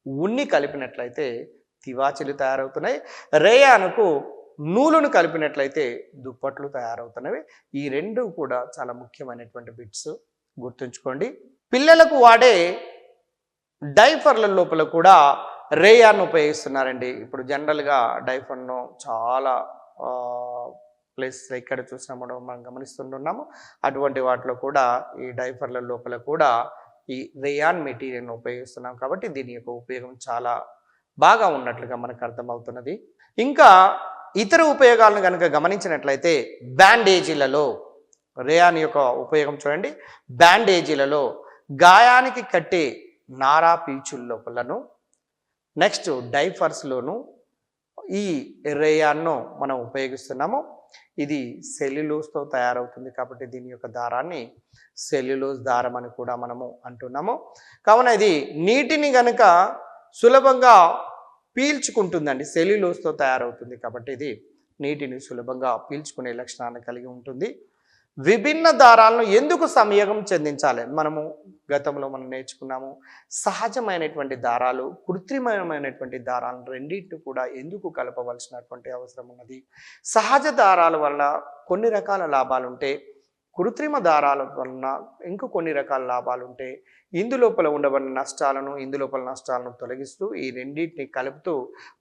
ఉన్ని కలిపినట్లయితే తివాచీలు తయారవుతున్నాయి, రేయానుకు నూలును కలిపినట్లయితే దుప్పట్లు తయారవుతున్నవి. ఈ రెండు కూడా చాలా ముఖ్యమైనటువంటి బిట్స్ గుర్తుంచుకోండి. పిల్లలకు వాడే డైఫర్ల లోపల కూడా రేయాన్ ఉపయోగిస్తున్నారండి. ఇప్పుడు జనరల్గా డైఫర్ను చాలా ప్లేస్ ఎక్కడ చూసినామో మనం గమనిస్తుంటున్నాము. అటువంటి వాటిలో కూడా ఈ డైఫర్ల లోపల కూడా ఈ రేయాన్ మెటీరియల్ను ఉపయోగిస్తున్నాం కాబట్టి దీని యొక్క ఉపయోగం చాలా బాగా ఉన్నట్లుగా మనకు అర్థమవుతున్నది. ఇంకా ఇతర ఉపయోగాలను కనుక గమనించినట్లయితే బ్యాండేజీలలో రేయాన్ యొక్క ఉపయోగం చూడండి. బ్యాండేజీలలో గాయానికి కట్టే నారా పీచుల లోపలను, నెక్స్ట్ డైఫర్స్లోను ఈ రేయాన్ను మనం ఉపయోగిస్తున్నాము. ఇది సెల్యులోస్తో తయారవుతుంది కాబట్టి దీని యొక్క దారాన్ని సెల్యులోస్ దారం అని కూడా మనము అంటున్నాము. కావున ఇది నీటిని గనుక సులభంగా పీల్చుకుంటుందండి. సెల్యులోస్తో తయారవుతుంది కాబట్టి ఇది నీటిని సులభంగా పీల్చుకునే లక్షణాన్ని కలిగి ఉంటుంది. విభిన్న దారాలను ఎందుకు సంయోగం చెందించాలి? మనము గతంలో మనం నేర్చుకున్నాము. సహజమైనటువంటి దారాలు, కృత్రిమమైనటువంటి దారాలను రెండింటిని కూడా ఎందుకు కలపవలసినటువంటి అవసరం ఉన్నది? సహజ దారాల వల్ల కొన్ని రకాల లాభాలు ఉంటే, కృత్రిమ దారాల వలన ఇంకో కొన్ని రకాల లాభాలు ఉంటే, ఇందులోపల ఉండబడిన నష్టాలను తొలగిస్తూ ఈ రెండింటిని కలుపుతూ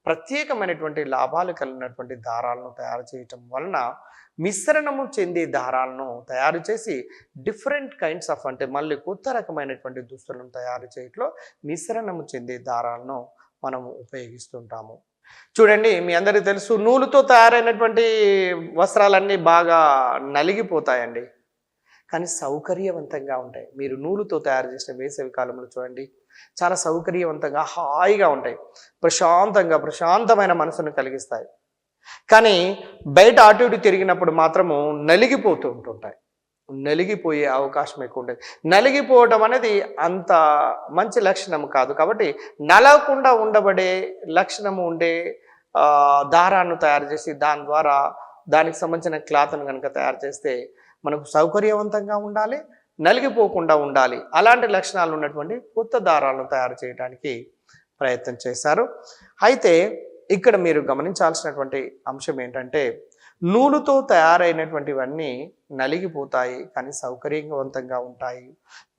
ప్రత్యేకమైనటువంటి లాభాలు కలిగినటువంటి దారాలను తయారు చేయటం వలన మిశ్రణము చెందే దారాలను తయారు చేసి డిఫరెంట్ కైండ్స్ ఆఫ్ అంటే మళ్ళీ కొత్త రకమైనటువంటి దుస్తులను తయారు చేయట్లో మిశ్రణము చెందే దారాలను మనము ఉపయోగిస్తుంటాము. చూడండి, మీ అందరికీ తెలుసు, నూలుతో తయారైనటువంటి వస్త్రాలన్నీ బాగా నలిగిపోతాయండి, కానీ సౌకర్యవంతంగా ఉంటాయి. మీరు నూలుతో తయారు చేసిన వేసవి కాలంలో చూడండి, చాలా సౌకర్యవంతంగా హాయిగా ఉంటాయి, ప్రశాంతమైన మనసును కలిగిస్తాయి. కానీ బయట అటు ఇటు తిరిగినప్పుడు మాత్రము నలిగిపోతూ ఉంటుంటాయి. నలిగిపోయే అవకాశం ఎక్కువ ఉంటుంది. నలిగిపోవడం అనేది అంత మంచి లక్షణం కాదు. కాబట్టి నలగకుండా ఉండబడే లక్షణము ఉండే దారాన్ని తయారు చేసి దాని ద్వారా దానికి సంబంధించిన క్లాత్ను కనుక తయారు చేస్తే మనకు సౌకర్యవంతంగా ఉండాలి, నలిగిపోకుండా ఉండాలి. అలాంటి లక్షణాలు ఉన్నటువంటి కొత్త దారాలను తయారు చేయడానికి ప్రయత్నం చేశారు. అయితే ఇక్కడ మీరు గమనించాల్సినటువంటి అంశం ఏంటంటే నూలుతో తయారైనటువంటివన్నీ నలిగిపోతాయి కానీ సౌకర్యవంతంగా ఉంటాయి.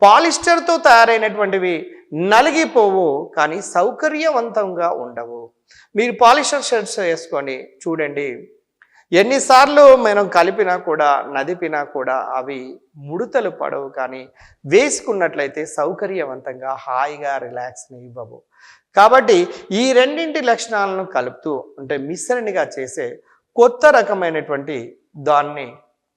పాలిస్టర్తో తయారైనటువంటివి నలిగిపోవు కానీ సౌకర్యవంతంగా ఉండవు. మీరు పాలిస్టర్ షర్ట్స్ వేసుకొని చూడండి, ఎన్నిసార్లు మనం కలిపినా కూడా నదిపినా కూడా అవి ముడతలు పడవు కానీ వేసుకున్నట్లయితే సౌకర్యవంతంగా హాయిగా రిలాక్స్ని ఇవ్వవు. కాబట్టి ఈ రెండింటి లక్షణాలను కలుపుతూ అంటే మిశ్రణిగా చేసే కొత్త రకమైనటువంటి దాన్ని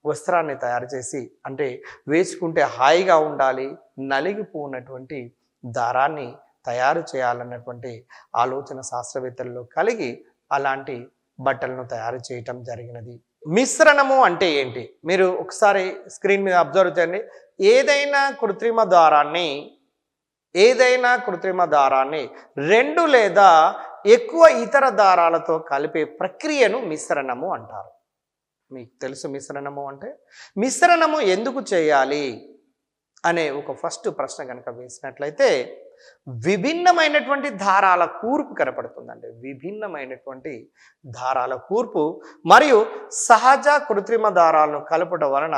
వస్త్రాన్ని తయారు చేసి అంటే వేసుకుంటే హాయిగా ఉండాలి, నలిగిపోయినటువంటి దారాన్ని తయారు చేయాలన్నటువంటి ఆలోచన శాస్త్రవేత్తల్లో కలిగి అలాంటి బట్టలను తయారు చేయటం జరిగినది. మిశ్రణము అంటే ఏంటి? మీరు ఒకసారి స్క్రీన్ మీద అబ్జర్వ్ చేయండి. ఏదైనా కృత్రిమ దారాన్ని రెండు లేదా ఎక్కువ ఇతర దారాలతో కలిపే ప్రక్రియను మిశ్రణము అంటారు. మీకు తెలుసు మిశ్రణము అంటే? మిశ్రణము ఎందుకు చేయాలి అనే ఒక ఫస్ట్ ప్రశ్న కనుక వేసినట్లయితే విభిన్నమైనటువంటి దారాల కూర్పు కనపడుతుందండి. విభిన్నమైనటువంటి దారాల కూర్పు మరియు సహజ కృత్రిమ దారాలను కలపడం వలన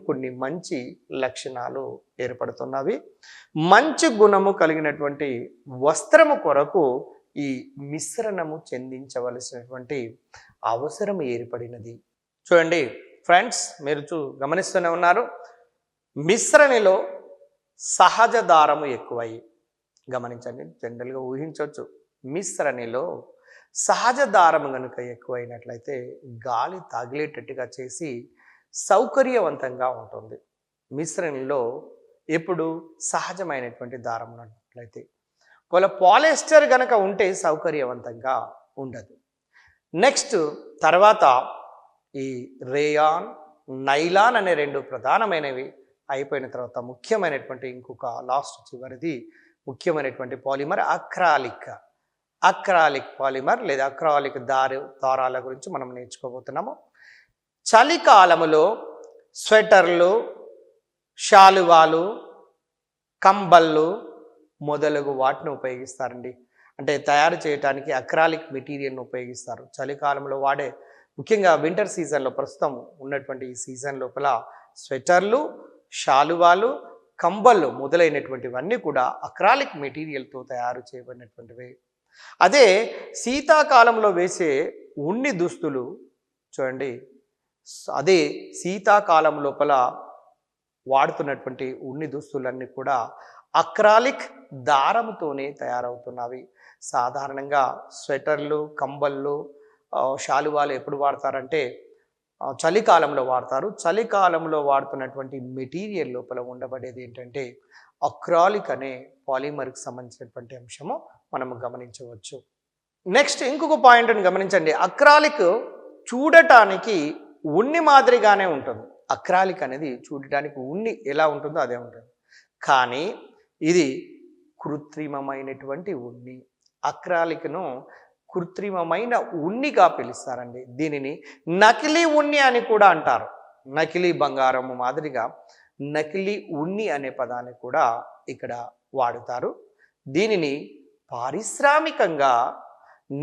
కొన్ని మంచి లక్షణాలు ఏర్పడుతున్నవి. మంచి గుణము కలిగినటువంటి వస్త్రము కొరకు ఈ మిశ్రణము చెందించవలసినటువంటి అవసరం ఏర్పడినది. చూడండి ఫ్రెండ్స్, మీరు గమనిస్తూనే ఉన్నారు, మిశ్రణిలో సహజ దారము ఎక్కువයි. గమనించండి, జనరల్గా ఊహించవచ్చు. మిశ్రణిలో సహజ దారము కనుక ఎక్కువైనట్లయితే గాలి తగిలేటట్టుగా చేసి సౌకర్యవంతంగా ఉంటుంది. మిశ్రణిలో ఎప్పుడు సహజమైనటువంటి దారం ఉన్నట్లయితే, ఒకవేళ పాలిస్టర్ కనుక ఉంటే సౌకర్యవంతంగా ఉండదు. నెక్స్ట్ తర్వాత ఈ రేయాన్, నైలాన్ అనే రెండు ప్రధానమైనవి అయిపోయిన తర్వాత ముఖ్యమైనటువంటి ఇంకొక లాస్ట్ చివరిది ముఖ్యమైనటువంటి పాలిమర్ అక్రాలిక్ పాలిమర్ లేదా అక్రాలిక్ దారాల గురించి మనం నేర్చుకోబోతున్నాము. చలికాలములో స్వెటర్లు, శాలువాలు, కంబళ్ళు మొదలగు వాటిని ఉపయోగిస్తారండి. అంటే తయారు చేయడానికి అక్రాలిక్ మెటీరియల్ని ఉపయోగిస్తారు. చలికాలంలో వాడే ముఖ్యంగా వింటర్ సీజన్లో ప్రస్తుతం ఉన్నటువంటి ఈ సీజన్ లోపల స్వెటర్లు, శాలువాలు, కంబళ్ళు మొదలైనటువంటివన్నీ కూడా అక్రాలిక్ మెటీరియల్తో తయారు చేయబడినటువంటివి. అదే శీతాకాలంలో వేసే ఉన్ని దుస్తులు చూడండి, అదే శీతాకాలం లోపల వాడుతున్నటువంటి ఉన్ని దుస్తులన్నీ కూడా అక్రాలిక్ దారముతోనే తయారవుతున్నవి. సాధారణంగా స్వెటర్లు, కంబళ్ళు, శాలువాలు ఎప్పుడు వాడతారంటే చలికాలంలో వాడతారు. చలికాలంలో వాడుతున్నటువంటి మెటీరియల్ లోపల ఉండబడేది ఏంటంటే అక్రాలిక్ అనే పాలిమర్కి సంబంధించినటువంటి అంశము మనము గమనించవచ్చు. నెక్స్ట్ ఇంకొక పాయింట్ని గమనించండి. అక్రాలిక్ చూడటానికి ఉన్ని మాదిరిగానే ఉంటుంది. అక్రాలిక్ అనేది చూడటానికి ఉన్ని ఎలా ఉంటుందో అదే ఉంటుంది, కానీ ఇది కృత్రిమమైనటువంటి ఉన్ని. అక్రాలిక్ను కృత్రిమమైన ఉన్నిగా పిలుస్తారండి. దీనిని నకిలీ ఉన్ని అని కూడా అంటారు. నకిలీ బంగారము మాదిరిగా నకిలీ ఉన్ని అనే పదాన్ని కూడా ఇక్కడ వాడుతారు. దీనిని పారిశ్రామికంగా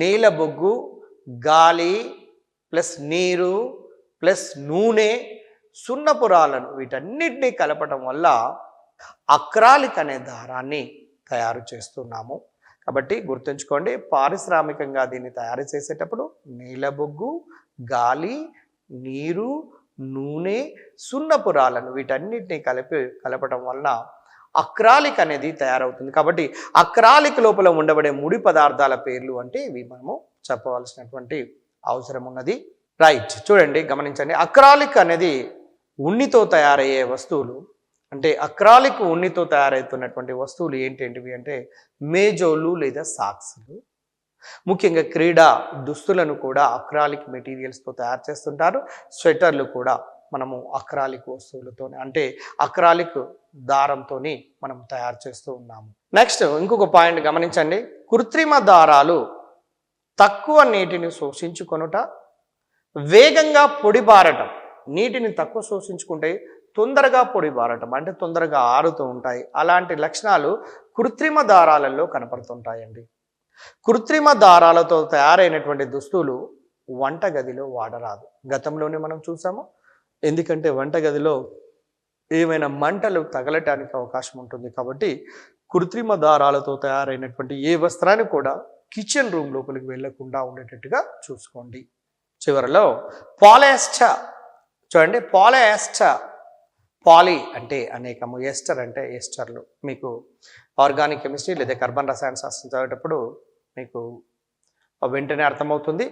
నేల బొగ్గు, గాలి ప్లస్ నీరు ప్లస్ నూనె, సున్నపురాలను వీటన్నిటినీ కలపడం వల్ల అక్రాలిక్ అనే దారాన్ని తయారు చేస్తున్నాము. కాబట్టి గుర్తుంచుకోండి, పారిశ్రామికంగా దీన్ని తయారు చేసేటప్పుడు నీల బొగ్గు, గాలి, నీరు, నూనె, సున్నపురాలను వీటన్నిటిని కలపడం వలన అక్రాలిక్ అనేది తయారవుతుంది. కాబట్టి అక్రాలిక్ లోపల ఉండబడే ముడి పదార్థాల పేర్లు అంటే ఇవి మనము చెప్పవలసినటువంటి అవసరం ఉన్నది. రైట్, చూడండి గమనించండి. అక్రాలిక్ అనేది ఉన్నితో తయారయ్యే వస్తువులు. అంటే అక్రాలిక్ ఉన్నితో తయారవుతున్నటువంటి వస్తువులు ఏంటేంటివి అంటే మేజోలు లేదా సాక్స్లు. ముఖ్యంగా క్రీడా దుస్తులను కూడా అక్రాలిక్ మెటీరియల్స్తో తయారు చేస్తుంటారు. స్వెటర్లు కూడా మనము అక్రాలిక్ వస్తువులతోనే అంటే అక్రాలిక్ దారంతో మనం తయారు చేస్తూ ఉన్నాము. నెక్స్ట్ ఇంకొక పాయింట్ గమనించండి. కృత్రిమ దారాలు తక్కువ నీటిని శోషించుకొనుట, వేగంగా పొడిబారటం. నీటిని తక్కువ శోషించుకుంటే తొందరగా పొడి బారటం అంటే తొందరగా ఆరుతూ ఉంటాయి. అలాంటి లక్షణాలు కృత్రిమ దారాలలో కనపడుతుంటాయండి. కృత్రిమ దారాలతో తయారైనటువంటి దుస్తులు వంటగదిలో వాడరాదు. గతంలోనే మనం చూసాము. ఎందుకంటే వంటగదిలో ఏమైనా మంటలు తగలటానికి అవకాశం ఉంటుంది. కాబట్టి కృత్రిమ దారాలతో తయారైనటువంటి ఏ వస్త్రాన్ని కూడా కిచెన్ రూమ్ లోపలికి వెళ్లకుండా ఉండేటట్టుగా చూసుకోండి. చివరిలో పాలియస్టర్ చూడండి. పాలియస్టర్, పాలి అంటే అనేకము, ఎస్టర్ అంటే ఎస్టర్లు. మీకు ఆర్గానిక్ కెమిస్ట్రీ లేదా కార్బన్ రసాయన శాస్త్రం చదివేటప్పుడు మీకు వెంటనే అర్థమవుతుంది.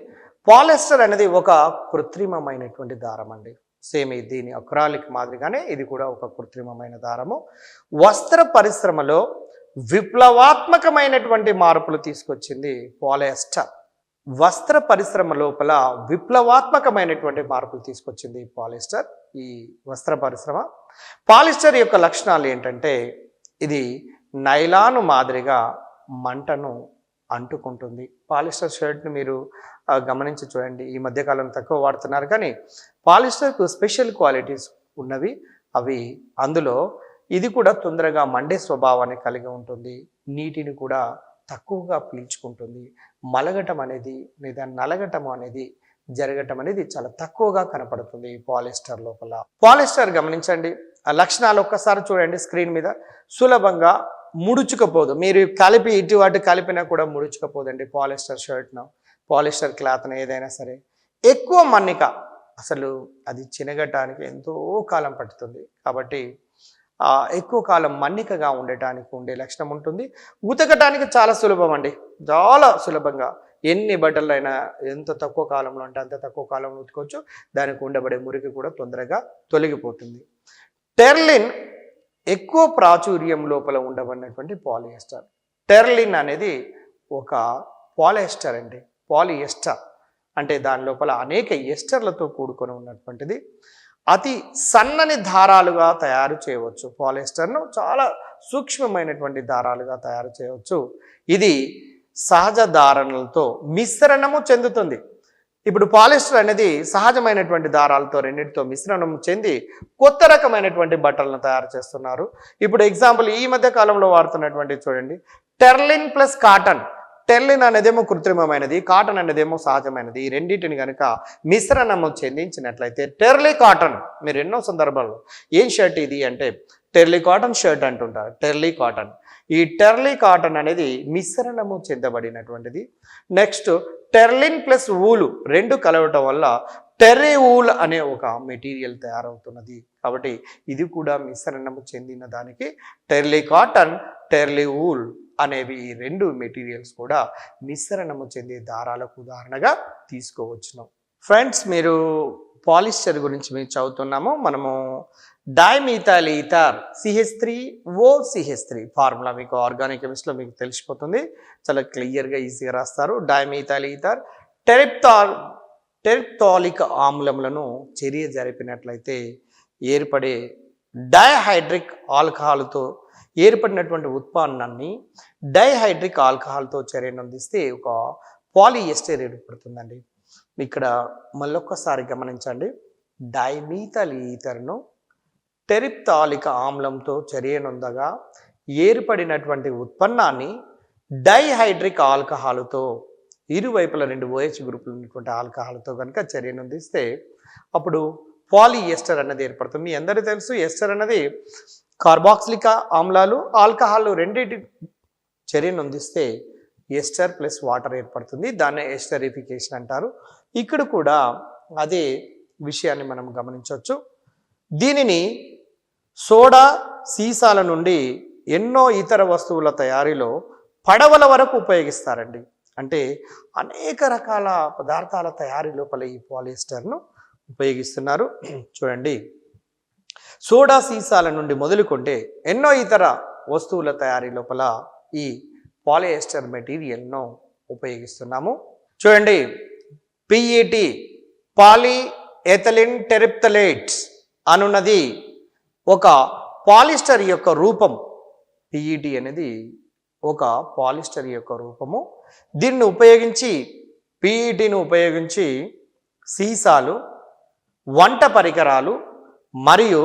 పాలియస్టర్ అనేది ఒక కృత్రిమమైనటువంటి దారం అండి. సేమ్ దీని అక్రాలిక్ మాదిరిగానే ఇది కూడా ఒక కృత్రిమమైన దారము. వస్త్ర పరిశ్రమలో విప్లవాత్మకమైనటువంటి మార్పులు తీసుకొచ్చింది పాలియస్టర్. వస్త్ర పరిశ్రమ లోపల విప్లవాత్మకమైనటువంటి మార్పులు తీసుకొచ్చింది పాలిస్టర్. ఈ వస్త్ర పరిశ్రమ పాలిస్టర్ యొక్క లక్షణాలు ఏంటంటే ఇది నైలాను మాదిరిగా మంటను అంటుకుంటుంది. పాలిస్టర్ షర్ట్ని మీరు గమనించి చూడండి. ఈ మధ్యకాలం తక్కువ వాడుతున్నారు, కానీ పాలిస్టర్కు స్పెషల్ క్వాలిటీస్ ఉన్నవి. అవి అందులో ఇది కూడా తొందరగా మండే స్వభావాన్ని కలిగి ఉంటుంది. నీటిని కూడా తక్కువగా పీల్చుకుంటుంది. మలగటం అనేది లేదా నలగటం అనేది జరగటం అనేది చాలా తక్కువగా కనపడుతుంది పాలిస్టర్ లోపల. పాలిస్టర్ గమనించండి, ఆ లక్షణాలు ఒక్కసారి చూడండి స్క్రీన్ మీద. సులభంగా ముడుచుకపోదు. మీరు కలిపి ఇటు అటు కలిపినా కూడా ముడుచుకపోదండి పాలిస్టర్ షర్ట్ను, పాలిస్టర్ క్లాత్ను ఏదైనా సరే. ఎక్కువ మన్నిక, అసలు అది చినగటానికి ఎంతో కాలం పడుతుంది. కాబట్టి ఎక్కువ కాలం మన్నికగా ఉండటానికి ఉండే లక్షణం ఉంటుంది. ఉతకటానికి చాలా సులభం అండి, చాలా సులభంగా. ఎన్ని బట్టలైనా ఎంత తక్కువ కాలంలో అంటే అంత తక్కువ కాలంలో ఉతుకోవచ్చు. దానికి ఉండబడే మురికి కూడా తొందరగా తొలగిపోతుంది. టెర్లిన్ ఎక్కువ ప్రాచుర్యం లోపల ఉండబడినటువంటి పాలియస్టర్. టెర్లిన్ అనేది ఒక పాలియస్టర్ అండి. పాలియస్టర్ అంటే దాని లోపల అనేక ఎస్టర్లతో కూడుకొని ఉన్నటువంటిది. అతి సన్నని దారాలుగా తయారు చేయవచ్చు. పాలియస్టర్ను చాలా సూక్ష్మమైనటువంటి దారాలుగా తయారు చేయవచ్చు. ఇది సహజ దారాలతో మిశ్రణము చెందుతుంది. ఇప్పుడు పాలిస్టర్ అనేది సహజమైనటువంటి దారాలతో రెండింటితో మిశ్రణం చెంది కొత్త రకమైనటువంటి బట్టలను తయారు చేస్తున్నారు. ఇప్పుడు ఎగ్జాంపుల్ ఈ మధ్య కాలంలో వాడుతున్నటువంటి చూడండి, టెర్లిన్ ప్లస్ కాటన్. టెర్లిన్ అనేదేమో కృత్రిమమైనది, కాటన్ అనేదేమో సహజమైనది. ఈ రెండింటిని కనుక మిశ్రణము చెందించినట్లయితే టెర్లీ కాటన్. మీరు ఎన్నో సందర్భాల్లో ఏం షర్ట్ ఇది అంటే టెర్లీ కాటన్ షర్ట్ అంటుంటారు. టెర్లీ కాటన్. ఈ టెర్లీ కాటన్ అనేది మిశ్రణము చెందబడినటువంటిది. నెక్స్ట్ టెర్లిన్ ప్లస్ ఊలు రెండు కలవటం వల్ల టెర్రీ ఊల్ అనే ఒక మెటీరియల్ తయారవుతున్నది. కాబట్టి ఇది కూడా మిశ్రణము చెందిన దానికి టెర్లీ కాటన్, టెర్లీ ఊల్ అనేవి ఈ రెండు మెటీరియల్స్ కూడా మిశ్రణము చెందే దారాలకు ఉదాహరణగా తీసుకోవచ్చును. ఫ్రెండ్స్, మీరు పాలిస్టర్ గురించి మేము చదువుతున్నాము. మనము డైమిథైల్ ఈథర్ CH3OCH3 ఫార్ములా మీకు ఆర్గానిక్ కెమిస్ట్రీలో మీకు తెలిసిపోతుంది. చాలా క్లియర్గా ఈజీగా రాస్తారు. డైమిథైల్ ఈథర్ టెరిప్టాలిక్ ఆమ్లములను చర్య జరిపినట్లయితే ఏర్పడే డైహైడ్రిక్ ఆల్కహాల్తో ఏర్పడినటువంటి ఉత్పన్నాన్ని డైహైడ్రిక్ ఆల్కహాల్తో చర్యను అందిస్తే ఒక పాలియస్టర్ ఏర్పడుతుందండి. ఇక్కడ మళ్ళొక్కసారి గమనించండి. డైమిథైల్ ఈథర్ను టెరిప్టాలిక్ ఆమ్లంతో చర్యనొందగా ఏర్పడినటువంటి ఉత్పన్నాన్ని డైహైడ్రిక్ ఆల్కహాల్తో ఇరువైపుల 2 OH గ్రూపులు ఉన్నటువంటి ఆల్కహాల్తో కనుక చర్యనొందిస్తే అప్పుడు పాలియస్టర్ అనేది ఏర్పడుతుంది. మీ అందరికీ తెలుసు, ఎస్టర్ అనేది కార్బాక్సిలిక్ ఆమ్లాలు ఆల్కహాల్ రెండింటి చర్యనొందిస్తే ఎస్టర్ ప్లస్ వాటర్ ఏర్పడుతుంది. దాన్నే ఎస్టరిఫికేషన్ అంటారు. ఇక్కడ కూడా అదే విషయాన్ని మనం గమనించవచ్చు. దీనిని సోడా సీసాల నుండి ఎన్నో ఇతర వస్తువుల తయారీలో పడవల వరకు ఉపయోగిస్తారండి. అంటే అనేక రకాల పదార్థాల తయారీ లోపల ఈ పాలియస్టర్ను ఉపయోగిస్తున్నారు. చూడండి, సోడా సీసాల నుండి మొదలుకొంటే ఎన్నో ఇతర వస్తువుల తయారీ లోపల ఈ పాలియస్టర్ మెటీరియల్ను ఉపయోగిస్తున్నాము. చూడండి, PET పాలిఎథిలిన్ టెరిప్టలేట్స్ అనున్నది ఒక పాలిస్టర్ యొక్క రూపం. PET అనేది ఒక పాలిస్టర్ యొక్క రూపము. దీన్ని ఉపయోగించి PETను ఉపయోగించి సీసాలు, వంట పరికరాలు మరియు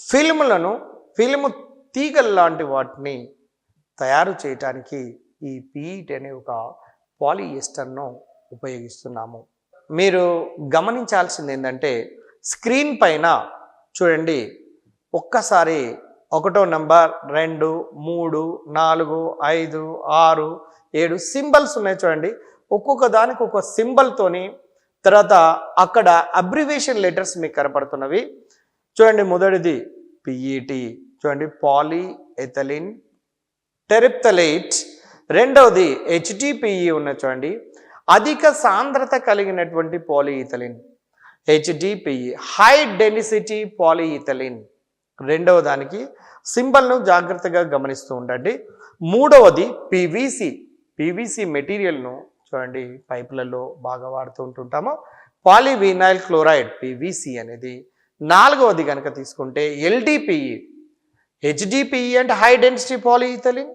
ఫిల్మ్ తీగల లాంటి వాటిని తయారు చేయటానికి ఈ పీఈటీ అనే ఒక పాలిఎస్టర్ను ఉపయోగిస్తున్నాము. మీరు గమనించాల్సింది ఏంటంటే స్క్రీన్ పైన చూడండి, ఒక్కసారి 1వ నంబర్ 2 3 4 5 6 7 సింబల్స్ ఉన్నాయి చూడండి. ఒక్కొక్క దానికి ఒక సింబల్తోని తర్వాత అక్కడ అబ్రివేషన్ లెటర్స్ మీకు కనపడుతున్నవి చూడండి. మొదటిది పిఈటి చూడండి, పాలీ ఎథలిన్ టెరిప్తలేట్. రెండవది హెచ్డిపిఈ ఉన్న చూడండి, అధిక సాంద్రత కలిగినటువంటి పాలీఇథలిన్, హెచ్డిపిఈ హై డెన్సిటీ పాలీఇథలిన్. రెండవ దానికి సింబల్ను జాగ్రత్తగా గమనిస్తూ ఉండండి. మూడవది పివిసి మెటీరియల్ను చూడండి పైపులలో బాగా వాడుతూ ఉంటుంటాము, పాలీవినైల్ క్లోరైడ్ పివిసి అనేది. నాలుగవది కనుక తీసుకుంటే ఎల్డిపిఈ, హెచ్డిపిఈ అంటే హై డెన్సిటీ పాలీఇథలిన్,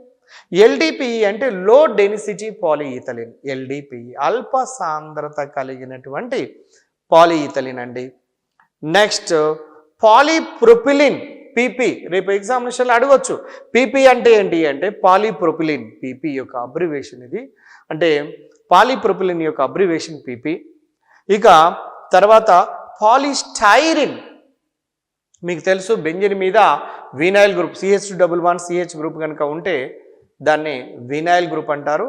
ఎల్డిపిఈ అంటే లో డెన్సిటీ పాలీఇథలిన్. ఎల్డిపిఈ అల్ప సాంద్రత కలిగినటువంటి పాలీఇథలిన్ అండి. Next polypropylene PP. రేపు ఎగ్జామినేషన్లో అడగవచ్చు పీపీ అంటే ఏంటి అంటే పాలీప్రొపిలిన్. పీపీ యొక్క అబ్రివేషన్ ఇది, అంటే పాలీప్రొపిలిన్ యొక్క అబ్రివేషన్ పీపీ. ఇక తర్వాత పాలీస్టైరిన్, మీకు తెలుసు బెంజిన్ మీద vinyl group CH211 CH group కనుక ఉంటే దాన్ని వినైల్ గ్రూప్ అంటారు.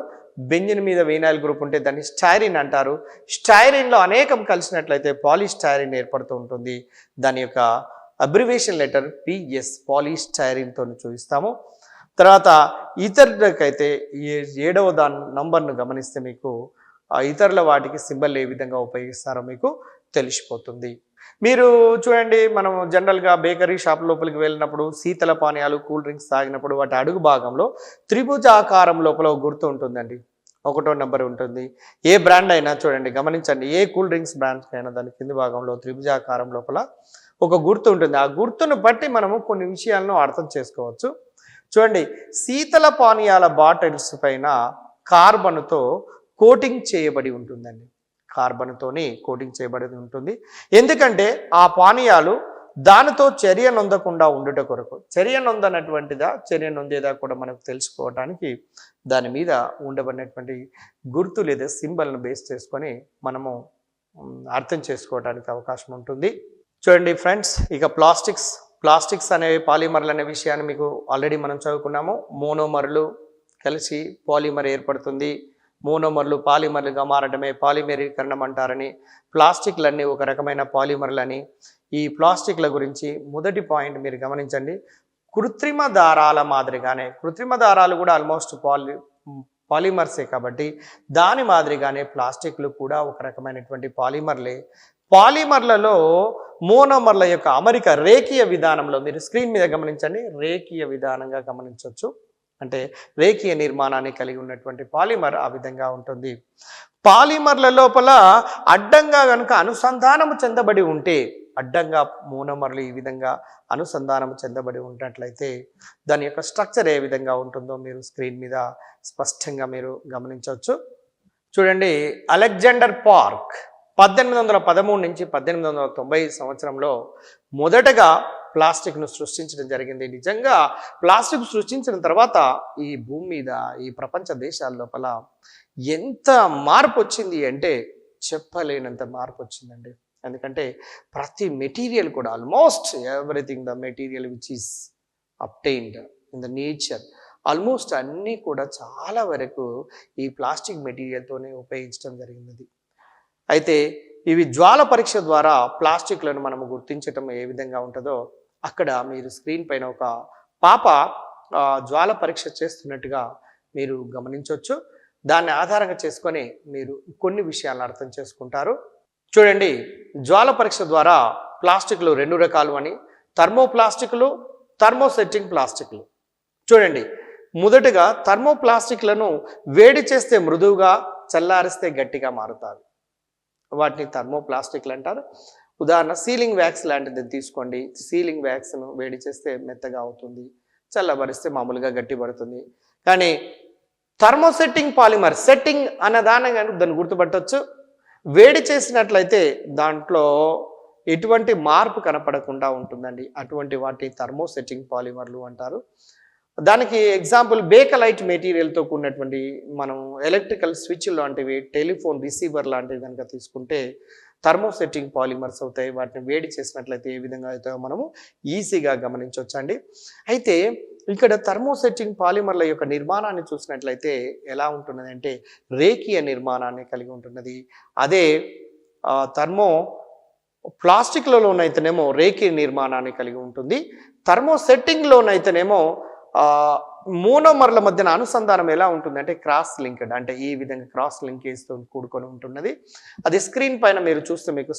బెంజిన్ మీద వినైల్ గ్రూప్ ఉంటే దాన్ని స్టైరిన్ అంటారు. స్టైరిన్లో అనేకం కలిసినట్లయితే పాలీస్టైరిన్ ఏర్పడుతూ ఉంటుంది. దాని యొక్క అబ్రివేషన్ లెటర్ PS పాలీస్టైరిన్తో చూపిస్తాము. తర్వాత ఇతరులకైతే 7వ నంబర్ను గమనిస్తే మీకు ఇతరుల వాటికి సింబల్ ఏ విధంగా ఉపయోగిస్తారో మీకు తెలిసిపోతుంది. మీరు చూడండి, మనం జనరల్గా బేకరీ షాప్ లోపలికి వెళ్ళినప్పుడు శీతల పానీయాలు కూల్ డ్రింక్స్ తాగినప్పుడు వాటి అడుగు భాగంలో త్రిభుజాకారం లోపల ఒక గుర్తు ఉంటుందండి, 1వ నంబర్ ఉంటుంది. ఏ బ్రాండ్ అయినా చూడండి, గమనించండి, ఏ కూల్ డ్రింక్స్ బ్రాండ్స్ అయినా దాని కింది భాగంలో త్రిభుజాకారం లోపల ఒక గుర్తు ఉంటుంది. ఆ గుర్తును బట్టి మనము కొన్ని విషయాలను అర్థం చేసుకోవచ్చు. చూడండి, శీతల పానీయాల బాటిల్స్ పైన కార్బన్తో కోటింగ్ చేయబడి ఉంటుందండి, కార్బన్తోని కోటింగ్ చేయబడి ఉంటుంది. ఎందుకంటే ఆ పానీయాలు దానితో చర్య నొందకుండా ఉండుట కొరకు. చర్య నొందనటువంటిదా చర్య నొందేదా కూడా మనకు తెలుసుకోవడానికి దాని మీద ఉండబడినటువంటి గుర్తు లేదా సింబల్ను బేస్ చేసుకొని మనము అర్థం చేసుకోవడానికి అవకాశం ఉంటుంది. చూడండి ఫ్రెండ్స్, ఇక ప్లాస్టిక్స్ అనేవి పాలిమర్లు అనే విషయాన్ని మీకు ఆల్రెడీ మనం చదువుకున్నాము. మోనోమర్లు కలిసి పాలిమర్ ఏర్పడుతుంది, మోనోమర్లు పాలిమర్లుగా మారడమే పాలిమరీకరణం అంటారని, ప్లాస్టిక్లన్నీ ఒక రకమైన పాలిమర్లని. ఈ ప్లాస్టిక్ల గురించి మొదటి పాయింట్ మీరు గమనించండి, కృత్రిమ దారాల మాదిరిగానే, కృత్రిమ దారాలు కూడా ఆల్మోస్ట్ పాలిమర్సే కాబట్టి దాని మాదిరిగానే ప్లాస్టిక్లు కూడా ఒక రకమైనటువంటి పాలిమర్లే. పాలిమర్లలో మోనోమర్ల యొక్క అమరిక రేఖీయ విధానంలో, మీరు స్క్రీన్ మీద గమనించండి, రేఖీయ విధానంగా గమనించవచ్చు. అంటే రేఖీయ నిర్మాణాన్ని కలిగి ఉన్నటువంటి పాలిమర్ ఆ విధంగా ఉంటుంది. పాలిమర్ల లోపల అడ్డంగా కనుక అనుసంధానము చెందబడి ఉంటే, అడ్డంగా మోనోమర్లు ఈ విధంగా అనుసంధానము చెందబడి ఉన్నట్లయితే దాని యొక్క స్ట్రక్చర్ ఏ విధంగా ఉంటుందో మీరు స్క్రీన్ మీద స్పష్టంగా మీరు గమనించవచ్చు. చూడండి, అలెగ్జాండర్ పార్క్ 1813 నుంచి 1890 సంవత్సరంలో మొదటగా ప్లాస్టిక్ను సృష్టించడం జరిగింది. నిజంగా ప్లాస్టిక్ సృష్టించిన తర్వాత ఈ భూమి మీద, ఈ ప్రపంచ దేశాల లోపల ఎంత మార్పు వచ్చింది అంటే చెప్పలేనంత మార్పు వచ్చిందండి. ఎందుకంటే ప్రతి మెటీరియల్ కూడా, almost everything the material which is obtained in the nature, almost అన్నీ కూడా చాలా వరకు ఈ ప్లాస్టిక్ మెటీరియల్తోనే ఉపయోగించడం జరిగినది. అయితే ఇవి జ్వాల పరీక్ష ద్వారా ప్లాస్టిక్లను మనము గుర్తించటం ఏ విధంగా ఉంటుందో అక్కడ మీరు స్క్రీన్ పైన ఒక పాప జ్వాల పరీక్ష చేస్తున్నట్టుగా మీరు గమనించవచ్చు. దాన్ని ఆధారంగా చేసుకొని మీరు కొన్ని విషయాలను అర్థం చేసుకుంటారు. చూడండి, జ్వాల పరీక్ష ద్వారా ప్లాస్టిక్లు 2 రకాలు అని, థర్మోప్లాస్టిక్లు, థర్మోసెట్టింగ్ ప్లాస్టిక్లు. చూడండి, మొదటగా థర్మోప్లాస్టిక్లను వేడి చేస్తే మృదువుగా, చల్లారిస్తే గట్టిగా మారుతారు, వాటిని థర్మోప్లాస్టిక్లు అంటారు. ఉదాహరణ సీలింగ్ వ్యాక్స్ లాంటిది తీసుకోండి, సీలింగ్ వ్యాక్స్ను వేడి చేస్తే మెత్తగా అవుతుంది, చల్లబరిస్తే మామూలుగా గట్టిపడుతుంది. కానీ థర్మోసెట్టింగ్ పాలిమర్, సెట్టింగ్ అన్న దాన్ని గుర్తుపట్టవచ్చు. వేడి చేసినట్లయితే దాంట్లో ఎటువంటి మార్పు కనపడకుండా ఉంటుందండి. అటువంటి వాటి థర్మోసెట్టింగ్ పాలిమర్లు అంటారు. దానికి ఎగ్జాంపుల్ బేకలైట్ మెటీరియల్తో కూడినటువంటి మనం ఎలక్ట్రికల్ స్విచ్ లాంటివి, టెలిఫోన్ రిసీవర్ లాంటివి కనుక తీసుకుంటే థర్మోసెట్టింగ్ పాలిమర్స్ అవుతాయి. వాటిని వేడి చేసినట్లయితే ఏ విధంగా అవుతాయో మనము ఈజీగా గమనించవచ్చండి. అయితే ఇక్కడ థర్మోసెట్టింగ్ పాలిమర్ల యొక్క నిర్మాణాన్ని చూసినట్లయితే ఎలా ఉంటున్నది అంటే రేఖీయ నిర్మాణాన్ని కలిగి ఉంటున్నది. అదే థర్మో ప్లాస్టిక్లలోనైతేనేమో రేఖీయ నిర్మాణాన్ని కలిగి ఉంటుంది. థర్మోసెట్టింగ్లోనైతేనేమో మోనోమర్ల మధ్యన అనుసంధానం ఎలా ఉంటుందంటే క్రాస్ లింక్డ్, అంటే ఈ విధంగా క్రాస్ లింకేజ్తో కూడుకొని ఉంటున్నది. అది స్క్రీన్ పైన మీరు చూస్తే మీకు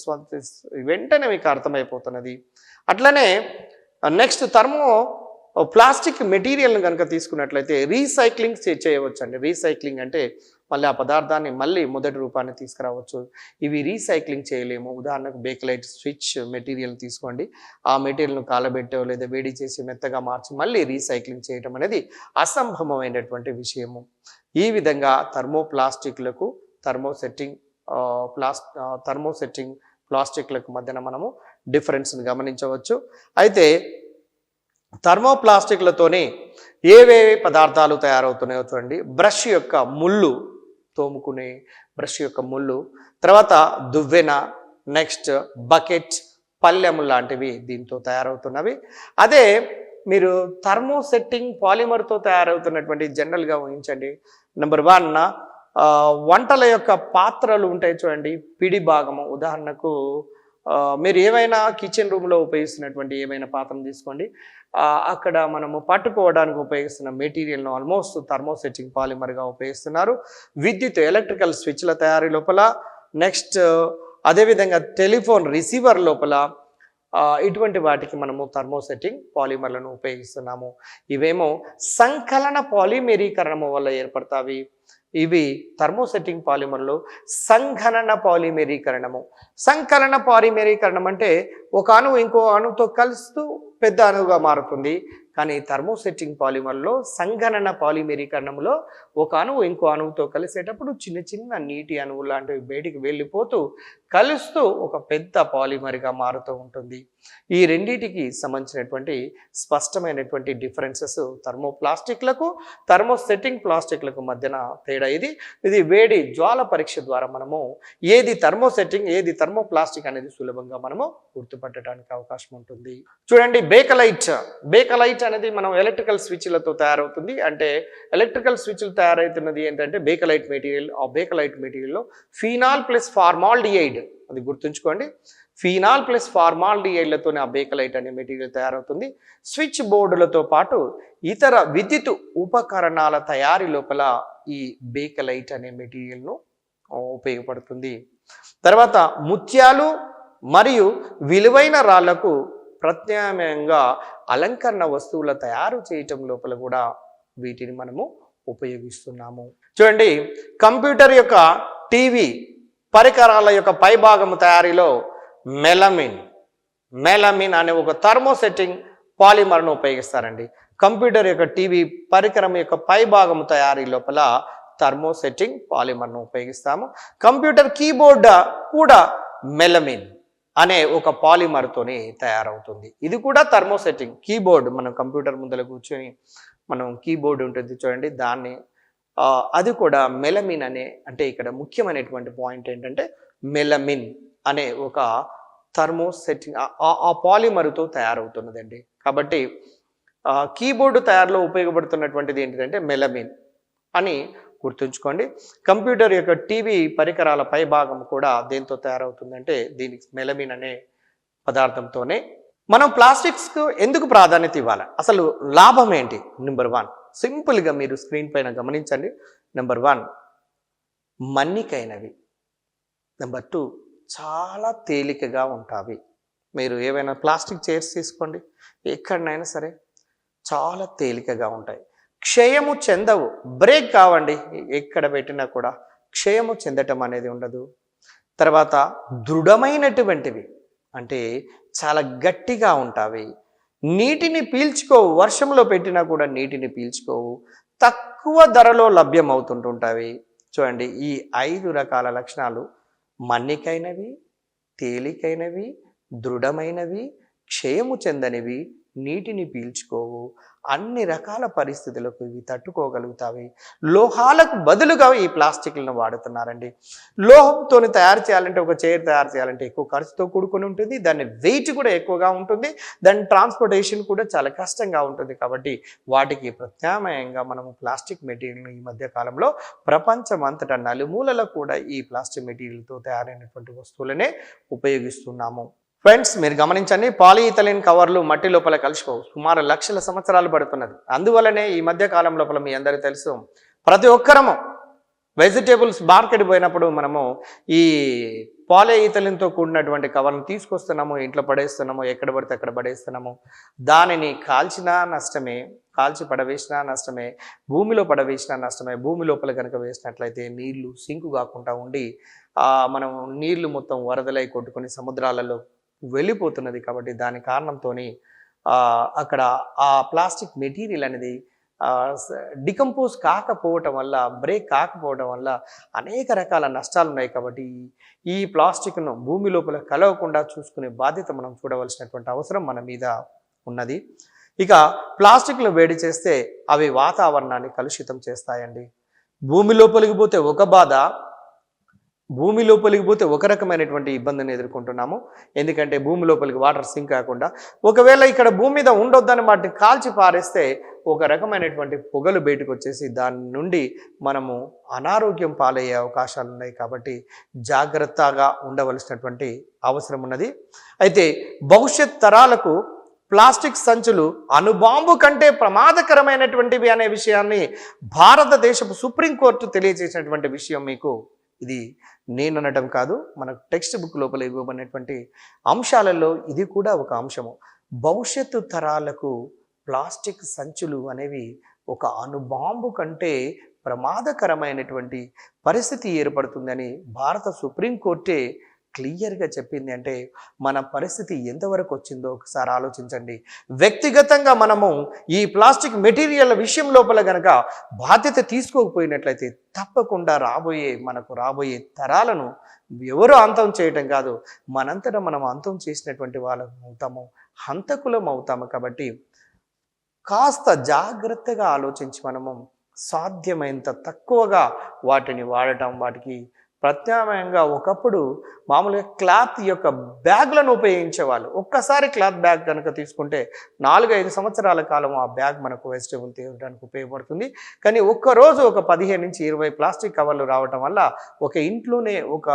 వెంటనే మీకు అర్థమైపోతున్నది. అట్లనే నెక్స్ట్ ప్లాస్టిక్ మెటీరియల్ని కనుక తీసుకున్నట్లయితే రీసైక్లింగ్ చేయవచ్చు అండి. రీసైక్లింగ్ అంటే మళ్ళీ ఆ పదార్థాన్ని మళ్ళీ మొదటి రూపాన్ని తీసుకురావచ్చు. ఇవి రీసైక్లింగ్ చేయలేము. ఉదాహరణకు బేకలైట్ స్విచ్ మెటీరియల్ తీసుకోండి. ఆ మెటీరియల్ను కాలబెట్టో లేదా వేడి చేసి మెత్తగా మార్చి మళ్ళీ రీసైక్లింగ్ చేయటం అనేది అసంభవమైనటువంటి విషయము. ఈ విధంగా థర్మోసెట్టింగ్ ప్లాస్టిక్లకు మధ్యన మనము డిఫరెన్స్ని గమనించవచ్చు. అయితే థర్మోప్లాస్టిక్లతోనే ఏవేవి పదార్థాలు తయారవుతున్నాయో చూడండి. బ్రష్ యొక్క ముళ్ళు, తోముకునే బ్రష్ యొక్క ముళ్ళు, తర్వాత దువ్వెన, నెక్స్ట్ బకెట్, పళ్ళెము లాంటివి దీంతో తయారవుతున్నవి. అదే మీరు థర్మోసెట్టింగ్ పాలిమర్తో తయారవుతున్నటువంటి జనరల్గా ఊహించండి. నెంబర్ 1 వంటల యొక్క పాత్రలు ఉంటాయి చూడండి, పిడి భాగము. ఉదాహరణకు మీరు ఏమైనా కిచెన్ రూమ్లో ఉపయోగిస్తున్నటువంటి ఏమైనా పాత్రను తీసుకోండి. అక్కడ మనము పట్టుకోవడానికి ఉపయోగిస్తున్న మెటీరియల్ను ఆల్మోస్ట్ థర్మోసెట్టింగ్ పాలిమర్గా ఉపయోగిస్తున్నారు. విద్యుత్ ఎలక్ట్రికల్ స్విచ్ల తయారీ లోపల, నెక్స్ట్ అదేవిధంగా టెలిఫోన్ రిసీవర్ లోపల ఇటువంటి వాటికి మనము థర్మోసెట్టింగ్ పాలిమర్లను ఉపయోగిస్తున్నాము. ఇవేమో సంకలన పాలిమెరీకరణము వల్ల ఏర్పడతాయి. ఇవి థర్మోసెట్టింగ్ పాలిమర్లు సంఘనన పాలిమెరీకరణము. సంకలన పాలిమెరీకరణం అంటే ఒక అణువు ఇంకో అణువుతో కలుస్తూ పెద్ద అణువుగా మారుతుంది. కానీ థర్మోసెట్టింగ్ పాలిమర్లో సంఘనన పాలిమెరీకరణంలో ఒక అణువు ఇంకో అణువుతో కలిసేటప్పుడు చిన్న చిన్న నీటి అణువు లాంటివి బయటికి వెళ్ళిపోతూ కలుస్తూ ఒక పెద్ద పాలిమర్గా మారుతూ ఉంటుంది. ఈ రెండింటికి సంబంధించినటువంటి స్పష్టమైనటువంటి డిఫరెన్సెస్ థర్మోప్లాస్టిక్లకు థర్మోసెట్టింగ్ ప్లాస్టిక్లకు మధ్యన తేడా ఇది వేడి జ్వాల పరీక్ష ద్వారా మనము ఏది థర్మోసెట్టింగ్ ఏది థర్మోప్లాస్టిక్ అనేది సులభంగా మనము గుర్తుపట్టడానికి అవకాశం ఉంటుంది. చూడండి, బేకలైట్ అనేది మనం ఎలక్ట్రికల్ స్విచ్లతో తయారవుతుంది. అంటే ఎలక్ట్రికల్ స్విచ్లు తయారవుతున్నది ఏంటంటే బేకలైట్ మెటీరియల్. ఆ బేకలైట్ మెటీరియల్లో ఫీనాల్ ప్లస్ ఫార్మాల్డిహైడ్, అది గుర్తుంచుకోండి, ఫీనాల్ ప్లస్ ఫార్మాల్డిహైడ్లతోనే ఆ బేకలైట్ అనే మెటీరియల్ తయారవుతుంది. స్విచ్ బోర్డులతో పాటు ఇతర విద్యుత్ ఉపకరణాల తయారీ లోపల ఈ బేకలైట్ అనే మెటీరియల్ను ఉపయోగపడుతుంది. తర్వాత ముత్యాలు మరియు విలువైన రాళ్లకు ప్రత్యామ్నాయంగా అలంకరణ వస్తువుల తయారు చేయటం లోపల కూడా వీటిని మనము ఉపయోగిస్తున్నాము. చూడండి, కంప్యూటర్ యొక్క టీవీ పరికరాల యొక్క పైభాగము తయారీలో మెలమిన్ అనే ఒక థర్మోసెట్టింగ్ పాలిమర్ను ఉపయోగిస్తారండి. కంప్యూటర్ యొక్క టీవీ పరికరం యొక్క పైభాగము తయారీ లోపల థర్మోసెట్టింగ్ పాలిమర్ను ఉపయోగిస్తాము. కంప్యూటర్ కీబోర్డ్ కూడా మెలమిన్ అనే ఒక పాలిమర్తోనే తయారవుతుంది. ఇది కూడా థర్మోసెట్టింగ్. కీబోర్డ్, మనం కంప్యూటర్ ముందర కూర్చొని మనం కీబోర్డ్ ఉంటుంది చూడండి, దాన్ని అది కూడా మెలమిన్ అంటే ఇక్కడ ముఖ్యమైనటువంటి పాయింట్ ఏంటంటే మెలమిన్ అనే ఒక థర్మోసెట్టింగ్ ఆ పాలిమర్తో తయారవుతున్నదండి. కాబట్టి కీబోర్డు తయారులో ఉపయోగపడుతున్నటువంటిది ఏంటంటే మెలమిన్ అని గుర్తుంచుకోండి. కంప్యూటర్ యొక్క టీవీ పరికరాల పై భాగం కూడా దేంతో తయారవుతుందంటే దీనికి మెలమిన్ అనే పదార్థంతోనే. మనం ప్లాస్టిక్స్కు ఎందుకు ప్రాధాన్యత ఇవ్వాలి, అసలు లాభం ఏంటి? నెంబర్ 1 సింపుల్గా మీరు స్క్రీన్ పైన గమనించండి. నెంబర్ 1 మన్నికైనవి. నెంబర్ 2 చాలా తేలికగా ఉంటాయి. మీరు ఏవైనా ప్లాస్టిక్ చైర్స్ తీసుకోండి, ఎక్కడనైనా సరే చాలా తేలికగా ఉంటాయి. క్షయము చెందవు, బ్రేక్ కావండి, ఎక్కడ పెట్టినా కూడా క్షయము చెందటం అనేది ఉండదు. తర్వాత దృఢమైనటువంటివి, అంటే చాలా గట్టిగా ఉంటాయి. నీటిని పీల్చుకోవు, వర్షంలో పెట్టినా కూడా నీటిని పీల్చుకోవు, తక్కువ ధరలో లభ్యం అవుతుంటుంటాయి. చూడండి, ఈ 5 రకాల లక్షణాలు మన్నికైనవి, తేలికైనవి, దృఢమైనవి, క్షయము చెందనివి, నీటిని పీల్చుకోవు, అన్ని రకాల పరిస్థితులకు ఇవి తట్టుకోగలుగుతాయి. లోహాలకు బదులుగా ఈ ప్లాస్టిక్లను వాడుతున్నారండి. లోహంతో తయారు చేయాలంటే, ఒక చైర్ తయారు చేయాలంటే ఎక్కువ ఖర్చుతో కూడుకొని ఉంటుంది, దాని వెయిట్ కూడా ఎక్కువగా ఉంటుంది, దాని ట్రాన్స్పోర్టేషన్ కూడా చాలా కష్టంగా ఉంటుంది. కాబట్టి వాటికి ప్రత్యామ్నాయంగా మనము ప్లాస్టిక్ మెటీరియల్ను ఈ మధ్య కాలంలో ప్రపంచం అంతటా నలుమూలల కూడా ఈ ప్లాస్టిక్ మెటీరియల్తో తయారైనటువంటి వస్తువులనే ఉపయోగిస్తున్నాము. ఫ్రెండ్స్, మీరు గమనించండి, పాలిఇథిలిన్ కవర్లు మట్టి లోపల కలిసిపోవు. సుమారు లక్షల సంవత్సరాలు పడుతున్నది. అందువల్లనే ఈ మధ్య కాలం లోపల మీ అందరికీ తెలుసు, ప్రతి ఒక్కరము వెజిటేబుల్స్ మార్కెట్ పోయినప్పుడు మనము ఈ పాలిఇథిలిన్తో కూడినటువంటి కవర్ను తీసుకొస్తున్నాము, ఇంట్లో పడేస్తున్నాము, ఎక్కడ పడితే అక్కడ పడేస్తున్నాము. దానిని కాల్చినా నష్టమే, కాల్చి పడవేసినా నష్టమే, భూమిలో పడవేసినా నష్టమే. భూమి లోపల కనుక వేసినట్లయితే నీళ్లు సింకు కాకుండా ఉండి మనం నీళ్లు మొత్తం వరదలై కొట్టుకొని సముద్రాలలో వెళ్ళిపోతున్నది. కాబట్టి దాని కారణంతో అక్కడ ఆ ప్లాస్టిక్ మెటీరియల్ అనేది డికంపోజ్ కాకపోవటం వల్ల, బ్రేక్ కాకపోవడం వల్ల అనేక రకాల నష్టాలు ఉన్నాయి. కాబట్టి ఈ ప్లాస్టిక్ను భూమి లోపల కలవకుండా చూసుకునే బాధ్యత మనం చూడవలసినటువంటి అవసరం మన మీద ఉన్నది. ఇక ప్లాస్టిక్లు వేడి చేస్తే అవి వాతావరణాన్ని కలుషితం చేస్తాయండి. భూమి లోపలికి పోతే ఒక బాధ, భూమి లోపలికి పోతే ఒక రకమైనటువంటి ఇబ్బందిని ఎదుర్కొంటున్నాము. ఎందుకంటే భూమి లోపలికి వాటర్ సింక్ కాకుండా, ఒకవేళ ఇక్కడ భూమి మీద ఉండొద్దని వాటిని కాల్చి పారేస్తే ఒక రకమైనటువంటి పొగలు బయటకు వచ్చేసి దాని నుండి మనము అనారోగ్యం పాలయ్యే అవకాశాలు ఉన్నాయి. కాబట్టి జాగ్రత్తగా ఉండవలసినటువంటి అవసరం ఉన్నది. అయితే భవిష్యత్ తరాలకు ప్లాస్టిక్ సంచులు అణుబాంబు కంటే ప్రమాదకరమైనటువంటివి అనే విషయాన్ని భారతదేశపు సుప్రీంకోర్టు తెలియజేసినటువంటి విషయం మీకు ఇది నేను అనడం కాదు, మన టెక్స్ట్ బుక్ లోపల ఇవ్వబడినటువంటి అంశాలలో ఇది కూడా ఒక అంశము. భవిష్యత్తు తరాలకు ప్లాస్టిక్ సంచులు అనేవి ఒక అణుబాంబు కంటే ప్రమాదకరమైనటువంటి పరిస్థితి ఏర్పడుతుందని భారత సుప్రీంకోర్టే క్లియర్గా చెప్పింది. అంటే మన పరిస్థితి ఎంతవరకు వచ్చిందో ఒకసారి ఆలోచించండి. వ్యక్తిగతంగా మనము ఈ ప్లాస్టిక్ మెటీరియల్ విషయం లోపల గనక బాధ్యత తీసుకోకపోయినట్లయితే తప్పకుండా మనకు రాబోయే తరాలను ఎవరు అంతం చేయటం కాదు, మనంతటా మనం అంతం చేసినటువంటి వాళ్ళం అవుతాము, హంతకులం అవుతాము. కాబట్టి కాస్త జాగ్రత్తగా ఆలోచించి మనము సాధ్యమైనంత తక్కువగా వాటిని వాడటం, వాటికి ప్రత్యామ్నాయంగా ఒకప్పుడు మామూలుగా క్లాత్ యొక్క బ్యాగ్లను ఉపయోగించేవాళ్ళు. ఒక్కసారి క్లాత్ బ్యాగ్ కనుక తీసుకుంటే 4-5 సంవత్సరాల కాలం ఆ బ్యాగ్ మనకు వెజిటేబుల్ తీయడానికి ఉపయోగపడుతుంది. కానీ ఒక్కరోజు ఒక 15 నుంచి 20 ప్లాస్టిక్ కవర్లు రావటం వల్ల ఒక ఇంట్లోనే ఒక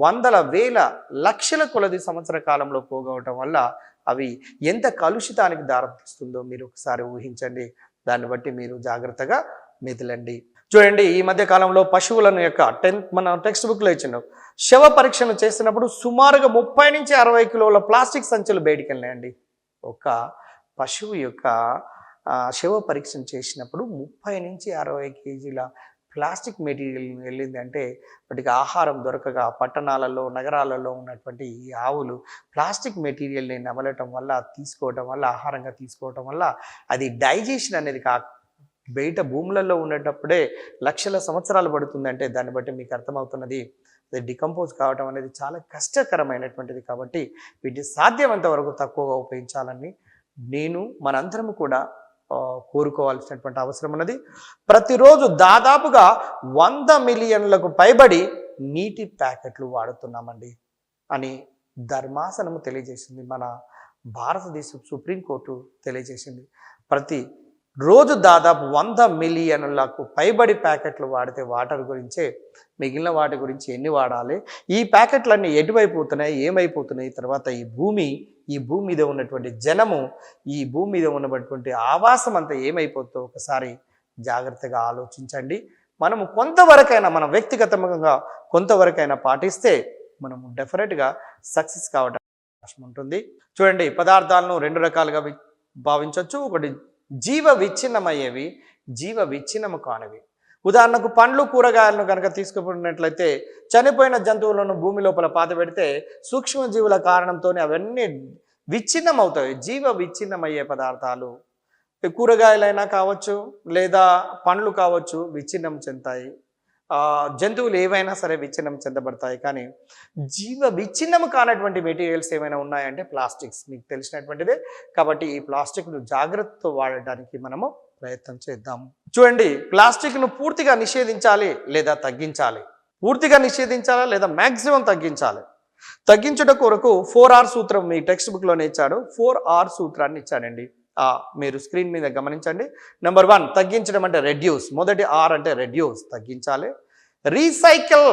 వందల వేల లక్షల కొలది సంవత్సర కాలంలో పోగవటం వల్ల అవి ఎంత కలుషితానికి దారితీస్తుందో మీరు ఒకసారి ఊహించండి. దాన్ని బట్టి మీరు జాగ్రత్తగా మెదలండి. చూడండి, ఈ మధ్య కాలంలో పశువులను యొక్క మన టెక్స్ట్ బుక్లో ఇచ్చిన శవ పరీక్షను చేసినప్పుడు సుమారుగా 30 నుంచి 60 కిలోల ప్లాస్టిక్ సంచులు బయటికి వెళ్ళాయండి. ఒక పశువు యొక్క శవ పరీక్షను చేసినప్పుడు 30 నుంచి 60 కేజీల ప్లాస్టిక్ మెటీరియల్ వెళ్ళింది. అంటే వాటికి ఆహారం దొరకగా పట్టణాలలో, నగరాలలో ఉన్నటువంటి ఈ ఆవులు ప్లాస్టిక్ మెటీరియల్ని నమలటం వల్ల, తీసుకోవటం వల్ల, ఆహారంగా తీసుకోవటం వల్ల అది డైజెషన్ అనేది బయట భూములలో ఉండేటప్పుడే లక్షల సంవత్సరాలు పడుతుందంటే దాన్ని బట్టి మీకు అర్థమవుతున్నది అది డికంపోజ్ కావటం అనేది చాలా కష్టకరమైనటువంటిది. కాబట్టి వీటిని సాధ్యమంత వరకు తక్కువగా ఉపయోగించాలని మనందరం కూడా కోరుకోవాల్సినటువంటి అవసరం ఉన్నది. ప్రతిరోజు దాదాపుగా 100 మిలియన్లకు పైబడి నీటి ప్యాకెట్లు వాడుతున్నామండి అని ధర్మాసనము తెలియజేసింది. మన భారతదేశ సుప్రీంకోర్టు తెలియజేసింది. ప్రతి రోజు దాదాపు 100 మిలియన్లకు పైబడి ప్యాకెట్లు వాడితే వాటర్ గురించే, మిగిలిన వాటి గురించి ఎన్ని వాడాలి, ఈ ప్యాకెట్లన్నీ ఎటువైపు పోతున్నాయి, ఏమైపోతున్నాయి, తర్వాత ఈ భూమి మీద ఉన్నటువంటి జనము, ఈ భూమి మీద ఉన్నటువంటి ఆవాసం అంతా ఏమైపోతుందో ఒకసారి జాగ్రత్తగా ఆలోచించండి. మనము కొంతవరకైనా, మన వ్యక్తిగతంగా కొంతవరకైనా పాటిస్తే మనము డెఫినెట్గా సక్సెస్ కావడం అవకాశం ఉంటుంది. చూడండి, పదార్థాలను 2 రకాలుగా భావించవచ్చు. ఒకటి జీవ విచ్ఛిన్నమయ్యేవి, జీవ విచ్ఛిన్నము కానివి. ఉదాహరణకు పండ్లు, కూరగాయలను కనుక తీసుకున్నట్లయితే చనిపోయిన జంతువులను భూమి లోపల పాతబెడితే సూక్ష్మజీవుల కారణంతో అవన్నీ విచ్ఛిన్నం అవుతాయి. జీవ విచ్ఛిన్నమయ్యే పదార్థాలు కూరగాయలైనా కావచ్చు, లేదా పండ్లు కావచ్చు, విచ్ఛిన్నం చెందుతాయి. జంతువులు ఏవైనా సరే విచ్ఛిన్నం చెందబడతాయి, కానీ జీవ విచ్ఛిన్నం కానటువంటి మెటీరియల్స్ ఏమైనా ఉన్నాయంటే ప్లాస్టిక్స్, మీకు తెలిసినటువంటిదే. కాబట్టి ఈ ప్లాస్టిక్ను జాగ్రత్తతో వాడడానికి మనము ప్రయత్నం చేద్దాము. చూడండి, ప్లాస్టిక్ను పూర్తిగా నిషేధించాలి లేదా తగ్గించాలి. పూర్తిగా నిషేధించాలా లేదా మ్యాక్సిమం తగ్గించాలి. తగ్గించుట కొరకు 4R సూత్రం మీ టెక్స్ట్ బుక్లోనే ఇచ్చాడు. 4R సూత్రాన్ని ఇచ్చానండి. మీరు స్క్రీన్ మీద గమనించండి. నెంబర్ 1 తగ్గించడం అంటే రెడ్యూస్. మొదటి R అంటే రెడ్యూస్, తగ్గించాలి. రీసైకిల్,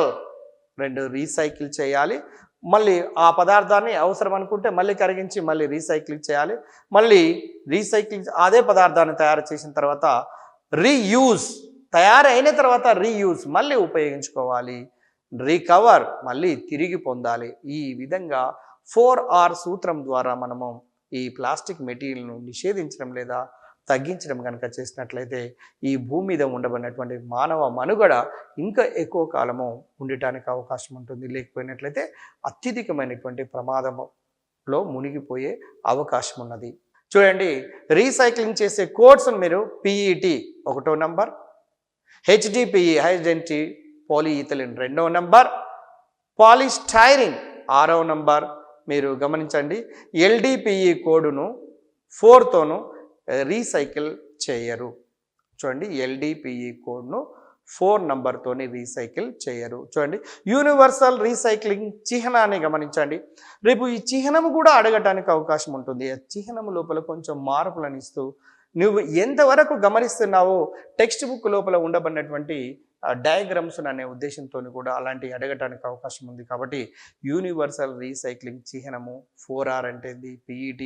2 రీసైకిల్ చేయాలి. మళ్ళీ ఆ పదార్థాన్ని అవసరం అనుకుంటే మళ్ళీ కరిగించి మళ్ళీ రీసైక్లింగ్ చేయాలి. మళ్ళీ రీసైక్లింగ్ అదే పదార్థాన్ని తయారు చేసిన తర్వాత రీయూజ్, తయారైన తర్వాత రీయూజ్ మళ్ళీ ఉపయోగించుకోవాలి. రికవర్, మళ్ళీ తిరిగి పొందాలి. ఈ విధంగా 4R సూత్రం ద్వారా మనము ఈ ప్లాస్టిక్ మెటీరియల్ను నిషేధించడం లేదా తగ్గించడం కనుక చేసినట్లయితే ఈ భూమి మీద ఉండబడినటువంటి మానవ మనుగడ ఇంకా ఎక్కువ కాలము ఉండటానికి అవకాశం ఉంటుంది. లేకపోయినట్లయితే అత్యధికమైనటువంటి ప్రమాదంలో మునిగిపోయే అవకాశం ఉన్నది. చూడండి, రీసైక్లింగ్ చేసే కోడ్స్ను మీరు PET 1వ నంబర్, HDPE హై డెన్సిటీ పాలీఇథిలిన్ 2వ నంబర్, పాలిస్టైరిన్ 6వ నంబర్. మీరు గమనించండి, LDPE కోడును 4తోను రీసైకిల్ చేయరు. చూడండి, LDPE కోడ్ను 4 నంబర్తోని రీసైకిల్ చేయరు. చూడండి, యూనివర్సల్ రీసైక్లింగ్ చిహ్నాన్ని గమనించండి. రేపు ఈ చిహ్నము కూడా అడగటానికి అవకాశం ఉంటుంది. ఆ చిహ్నము లోపల కొంచెం మార్పులను ఇస్తూ నువ్వు ఎంతవరకు గమనిస్తున్నావో టెక్స్ట్ బుక్ లోపల ఉండబడినటువంటి డయాగ్రామ్స్ అనే ఉద్దేశంతో కూడా అలాంటి అడగటానికి అవకాశం ఉంది. కాబట్టి యూనివర్సల్ రీసైక్లింగ్ చిహ్నము 4R అంటే ఏంటి, PET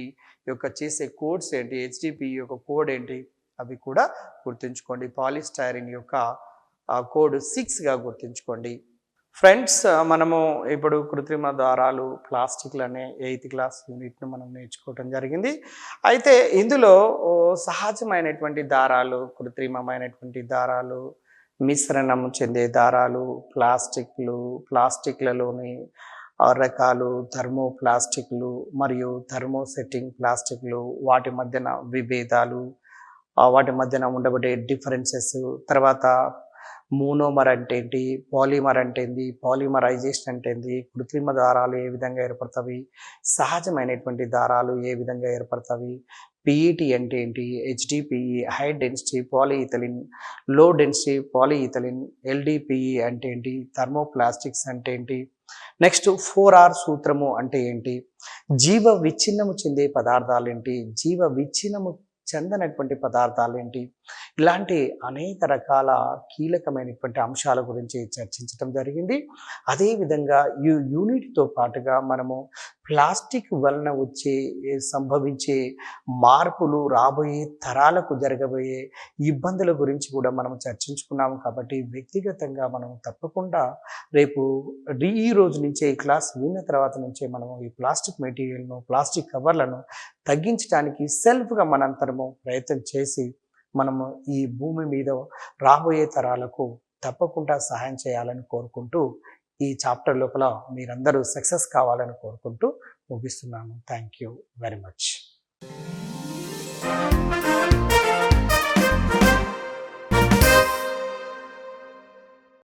యొక్క చేసే కోడ్స్ ఏంటి, HDPE యొక్క కోడ్ ఏంటి, అవి కూడా గుర్తుంచుకోండి. పాలిస్టైరిన్ యొక్క కోడ్ 6గా గుర్తుంచుకోండి. ఫ్రెండ్స్, మనము ఇప్పుడు కృత్రిమ దారాలు, ప్లాస్టిక్లు అనే 8th క్లాస్ యూనిట్ను మనం నేర్చుకోవటం జరిగింది. అయితే ఇందులో సహజమైనటువంటి దారాలు, కృత్రిమమైనటువంటి దారాలు, మిశ్రణం చెందే దారాలు, ప్లాస్టిక్లలోని రకాలు, థర్మో ప్లాస్టిక్లు మరియు థర్మోసెట్టింగ్ ప్లాస్టిక్లు, వాటి మధ్యన విభేదాలు, వాటి మధ్యన ఉండబడే డిఫరెన్సెస్, తర్వాత మోనోమర్ అంటే ఏంటి, పాలిమర్ అంటే ఏంటి, పాలిమరైజేషన్ అంటే ఏంటి, కృత్రిమ దారాలు ఏ విధంగా ఏర్పడతాయి, సహజమైనటువంటి దారాలు ఏ విధంగా ఏర్పడతాయి, PET అంటే ఏంటి, HDPE high density పాలీఇథిలిన్, low density పాలీఇథిలిన్, LDPE అంటే ఏంటి, థర్మోప్లాస్టిక్స్ అంటే ఏంటి, నెక్స్ట్ 4R సూత్రము అంటే ఏంటి, జీవ విచ్ఛిన్నము చెందే పదార్థాలు ఏంటి, జీవ విచ్ఛిన్నము చెందనటువంటి పదార్థాలు ఏంటి, ఇలాంటి అనేక రకాల కీలకమైనటువంటి అంశాల గురించి చర్చించడం జరిగింది. అదేవిధంగా ఈ యూనిట్తో పాటుగా మనము ప్లాస్టిక్ వలన సంభవించే మార్పులు, రాబోయే తరాలకు జరగబోయే ఇబ్బందుల గురించి కూడా మనం చర్చించుకున్నాము. కాబట్టి వ్యక్తిగతంగా మనం తప్పకుండా రేపు ఈ రోజు నుంచే ఈ క్లాస్ విన్న తర్వాత నుంచే మనము ఈ ప్లాస్టిక్ మెటీరియల్ను, ప్లాస్టిక్ కవర్లను తగ్గించడానికి సెల్ఫ్గా మనంతరము ప్రయత్నం చేసి మనము ఈ భూమి మీద రాబోయే తరాలకు తప్పకుండా సహాయం చేయాలని కోరుకుంటూ ఈ చాప్టర్ లోపల మీరందరూ సక్సెస్ కావాలని కోరుకుంటూ ముగిస్తున్నాను. Thank you very much.